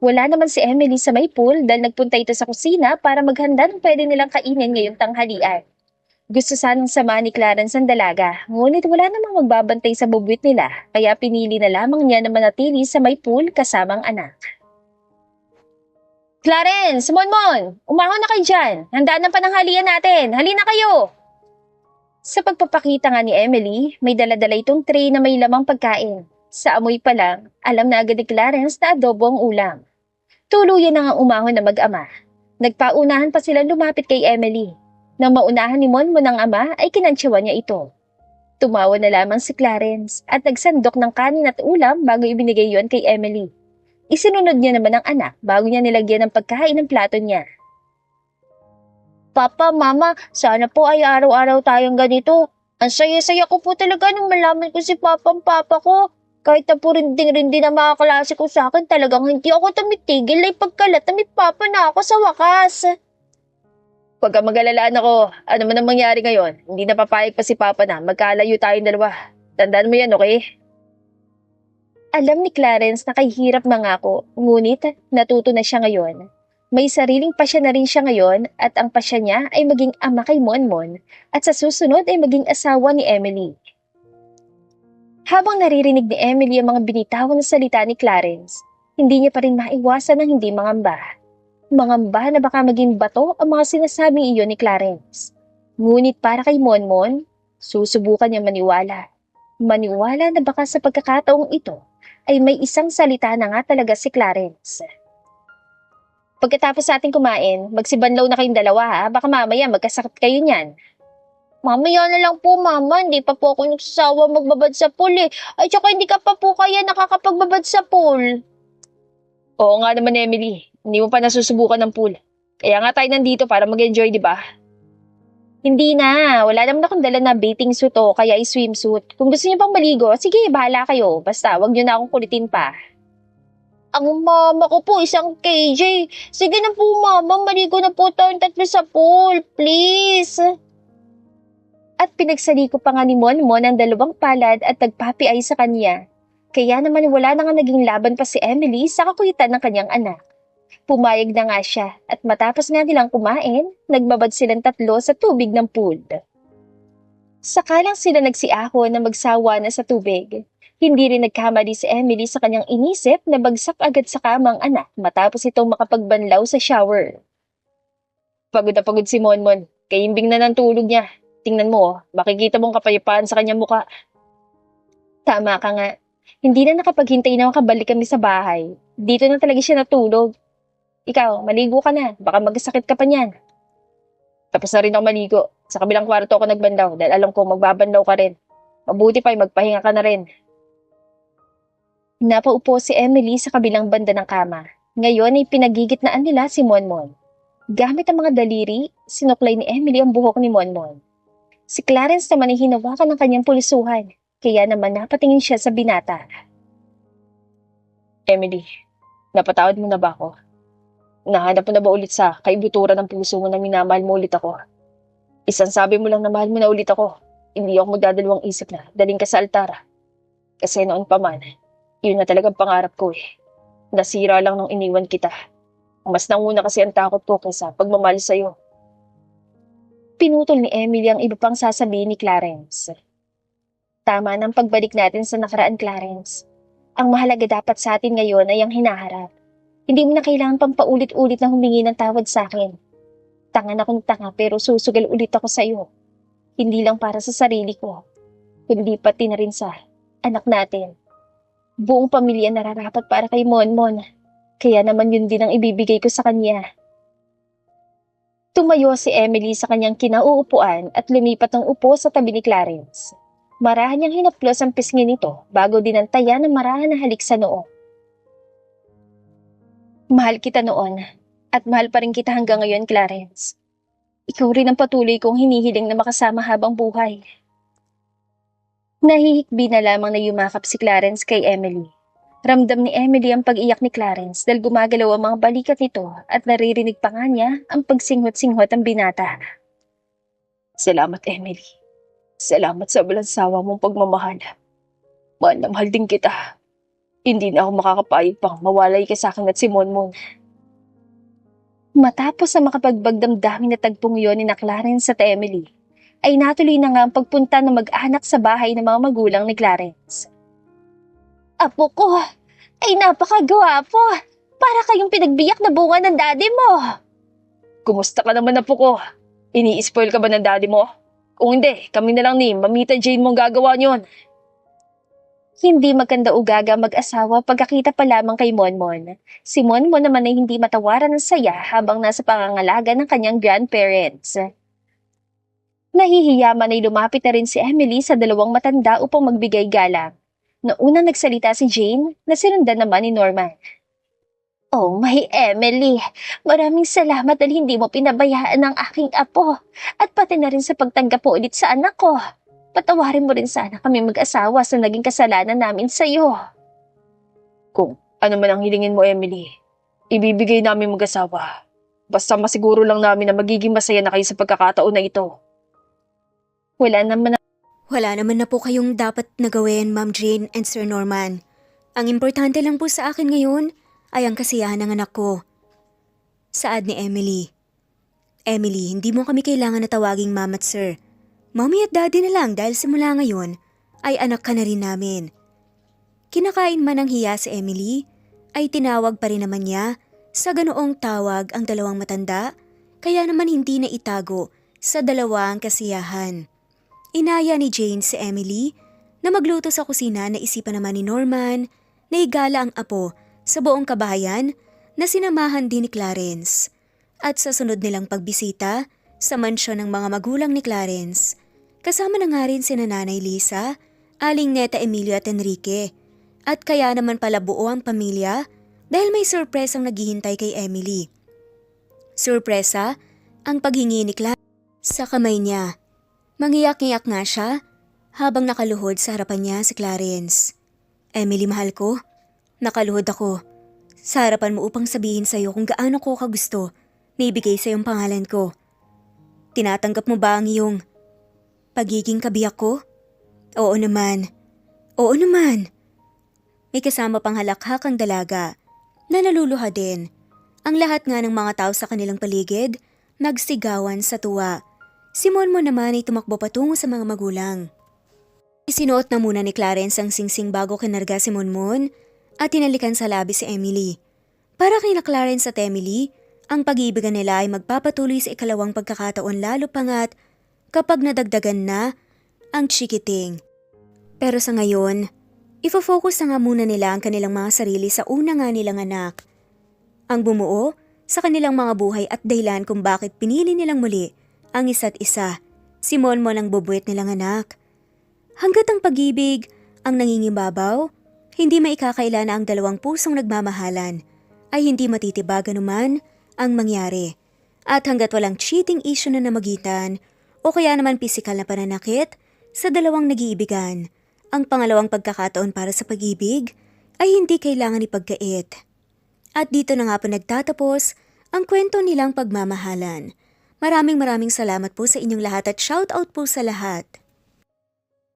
Wala naman si Emily sa may pool dahil nagpunta ito sa kusina para maghanda ng pwede nilang kainin ngayong tanghalian. Gusto sanang samahan ni Clarence ang dalaga, ngunit wala namang magbabantay sa bubwit nila kaya pinili na lamang niya na manatili sa may pool kasamang anak. Clarence! Monmon! Umahon na kayo dyan! Handaan ng pananghalian natin! Halina kayo! Sa pagpapakita nga ni Emily, may daladala itong tray na may lamang pagkain. Sa amoy pa lang, alam na agad ni Clarence na adobo ang ulam. Tuluyan na nga umahon na mag-ama. Nagpaunahan pa sila lumapit kay Emily. Nang maunahan ni Monmon ang ama ay kinantsawan niya ito. Tumawa na lamang si Clarence at nagsandok ng kanin at ulam bago ibinigay yon kay Emily. Isinunod niya naman ang anak bago niya nilagyan ng pagkain ng plato niya. Papa, Mama, sana po ay araw-araw tayong ganito. Ang saya-saya ko po talaga nang malaman ko si Papa ang Papa ko. Kahit na po rinding-rindi na mga klase ko sa akin, talagang hindi ako tumitigil ay pagkalat na may Papa na ako sa wakas. Huwag kang mag-alalaan ako. Ano man ang mangyari ngayon, hindi na papayag pa si Papa na magkalayo tayong dalawa. Tandaan mo yan, okay? Alam ni Clarence na kahirap mangako, ngunit natuto na siya ngayon. May sariling pasya na rin siya ngayon at ang pasya niya ay maging ama kay Monmon at sa susunod ay maging asawa ni Emily. Habang naririnig ni Emily ang mga binitawan na salita ni Clarence, hindi niya pa rin maiwasan ng hindi mangamba. Mangamba na baka maging bato ang mga sinasabing iyon ni Clarence. Ngunit para kay Monmon, susubukan niya maniwala. Maniwala na baka sa pagkakataong ito ay may isang salita na nga talaga si Clarence. Pagkatapos ating kumain, magsibanlaw na kayong dalawa ha, baka mamaya magkasakit kayo niyan. Mamaya na lang po mama, hindi pa po ako nagsasawa magbabad sa pool eh. Ay tsaka hindi ka pa po kaya nakakapagbabad sa pool. Oo nga naman Emily, hindi mo pa nasusubukan ng pool. Kaya nga tayo nandito para mag-enjoy, di ba? Hindi na, wala naman akong dala na bathing suit o kaya swimsuit. Kung gusto niyo pang maligo, sige, bahala kayo. Basta, wag niyo na akong kulitin pa. Ang mama ko po, isang KJ. Sige na po mama, maligo na po tayong tatlo sa pool, please. At pinagsali ko pa nga ni Monmon ang dalawang palad at nagpapiay sa kanya. Kaya naman wala na nga naging laban pa si Emily sa kakulitan ng kanyang anak. Pumayag na nga siya at matapos nga nilang kumain, nagbabad silang tatlo sa tubig ng pool. Sakalang sila nagsiahon na magsawa na sa tubig, hindi rin nagkamali si Emily sa kanyang inisip na bagsak agad sa kamang anak matapos itong makapagbanlaw sa shower. Pagod na pagod si Monmon, kayimbing na ng tulog niya. Tingnan mo, makikita mong kapayapaan sa kanyang muka. Tama ka nga, hindi na nakapaghintay na makabalik kami sa bahay. Dito na talaga siya natulog. Ikaw, maligo ka na. Baka magkasakit ka pa niyan. Tapos na rin ako maligo. Sa kabilang kwarto ako nagbandaw dahil alam ko magbabandaw ka rin. Mabuti pa magpahinga ka na rin. Napaupo si Emily sa kabilang banda ng kama. Ngayon ay pinagigitnaan nila si Monmon. Gamit ang mga daliri, sinuklay ni Emily ang buhok ni Monmon. Si Clarence naman ay hinawakan ng kanyang pulisuhan. Kaya naman napatingin siya sa binata. Emily, napatawad mo na ba ako? Nahanap mo na ba ulit sa kaibuturan ng puso mo na minamahal mo ulit ako? Isang sabi mo lang na mahal mo na ulit ako. Hindi ako magdadalawang isip na daling ka sa altar. Kasi noon pa man, yun na talagang pangarap ko eh. Nasira lang nung iniwan kita. Mas nanguna kasi ang takot ko kaysa pagmamahal sa'yo. Pinutol ni Emily ang iba pang sasabihin ni Clarence. Tama ng pagbalik natin sa nakaraan, Clarence. Ang mahalaga dapat sa atin ngayon ay ang hinaharap. Hindi mo na kailangan pang paulit-ulit na humingi ng tawad sa akin. Tanga na kong tanga pero susugal ulit ako sa iyo. Hindi lang para sa sarili ko, kundi pati na rin sa anak natin. Buong pamilya nararapat para kay Monmon. Kaya naman yun din ang ibibigay ko sa kanya. Tumayo si Emily sa kanyang kinauupuan at lumipat ng upo sa tabi ni Clarence. Marahan niyang hinaplos ang pisngi nito bago dinantayan ng marahan na halik sa noo. Mahal kita noon, at mahal pa rin kita hanggang ngayon, Clarence. Ikaw rin ang patuloy kong hinihiling na makasama habang buhay. Nahihikbi na lamang na yumakap si Clarence kay Emily. Ramdam ni Emily ang pag-iyak ni Clarence dahil gumagalaw ang mga balikat nito at naririnig pa nga niya ang pagsinghot-singhot ng binata. Salamat, Emily. Salamat sa walang sawa mong pagmamahal. Mahal na mahal din kita. Hindi na ako makakapayag pang mawalay ka sa akin at si Monmon. Matapos ang makapagbagdamdamin na tagpong yun ni na Clarence at Emily, ay natuloy na nga ang pagpunta ng mag-anak sa bahay ng mga magulang ni Clarence. Apo ko, ay napakagwapo! Para kayong pinagbiyak na bunga ng daddy mo! Kumusta ka naman na po ko? Ini-spoil ka ba ng daddy mo? Kung hindi, kami na lang ni Mamita Jane mong gagawa niyon. Hindi maganda ugaga mag-asawa pagkakita pa lamang kay Monmon. Si Monmon naman ay hindi matawaran ng saya habang nasa pangangalaga ng kanyang grandparents. Nahihiyaman ay lumapit na rin si Emily sa dalawang matanda upang magbigay galang. Naunang nagsalita si Jane na sinundan naman ni Norman. Oh, my Emily, maraming salamat dahil hindi mo pinabayaan ang aking apo at pati na rin sa pagtanggap mo ulit sa anak ko. Patawarin mo rin sana kami mag-asawa sa naging kasalanan namin sa iyo. Kung ano man ang hilingin mo, Emily, ibibigay namin mag-asawa. Basta masiguro lang namin na magiging masaya na kayo sa pagkakataon na ito. Wala naman na po kayong dapat na gawin, Ma'am Jane and Sir Norman. Ang importante lang po sa akin ngayon ay ang kasiyahan ng anak ko. Saad ni Emily. Emily, hindi mo kami kailangan na tawaging Ma'am at Sir. Mommy at Daddy na lang dahil simula ngayon ay anak ka na rin namin. Kinakain man ang hiya si Emily, ay tinawag pa rin naman niya sa ganoong tawag ang dalawang matanda, kaya naman hindi na itago sa dalawang kasiyahan. Inaya ni Jane si Emily na magluto sa kusina na isipan naman ni Norman na igala ang apo sa buong kabahayan na sinamahan din ni Clarence. At sa sunod nilang pagbisita sa mansyon ng mga magulang ni Clarence, kasama na nga rin sina Nanay Lisa, Aling Neta Emilio at Enrique. At kaya naman pala buo ang pamilya dahil may surpresang naghihintay kay Emily. Surpresa ang paghingi ni Clarence sa kamay niya. Mangiyak-ngiyak nga siya habang nakaluhod sa harapan niya si Clarence. Emily, mahal ko, nakaluhod ako sa harapan mo upang sabihin sa'yo kung gaano ko kagusto na ibigay sa iyong pangalan ko. Tinatanggap mo ba ang iyong pagiging kabiyak ko? Oo naman. Oo naman. May kasama pang halakhak ang dalaga na naluluha din. Ang lahat nga ng mga tao sa kanilang paligid nagsigawan sa tuwa. Si Monmon naman ay tumakbo patungo sa mga magulang. Isinuot na muna ni Clarence ang singsing bago kinarga si Monmon at tinalikan sa labi si Emily. Para kay na Clarence at Emily, ang pag-iibigan nila ay magpapatuloy sa ikalawang pagkakataon lalo pangat kapag nadagdagan na ang chikiting. Pero sa ngayon, ifo-focus na nga muna nila ang kanilang mga sarili sa una nga nilang anak. Ang bumuo sa kanilang mga buhay at dahilan kung bakit pinili nilang muli ang isa't isa, si Monmon ang bubuit nilang anak. Hanggat ang pag-ibig ang nangingibabaw, hindi maikakaila na ang dalawang pusong nagmamahalan, ay hindi matitibagan naman ang mangyari. At hanggat walang cheating issue na namagitan, o kaya naman pisikal na pananakit sa dalawang nag-iibigan, ang pangalawang pagkakataon para sa pag-ibig ay hindi kailangan ipagkait. At dito na nga po nagtatapos ang kwento nilang pagmamahalan. Maraming salamat po sa inyong lahat at shoutout po sa lahat.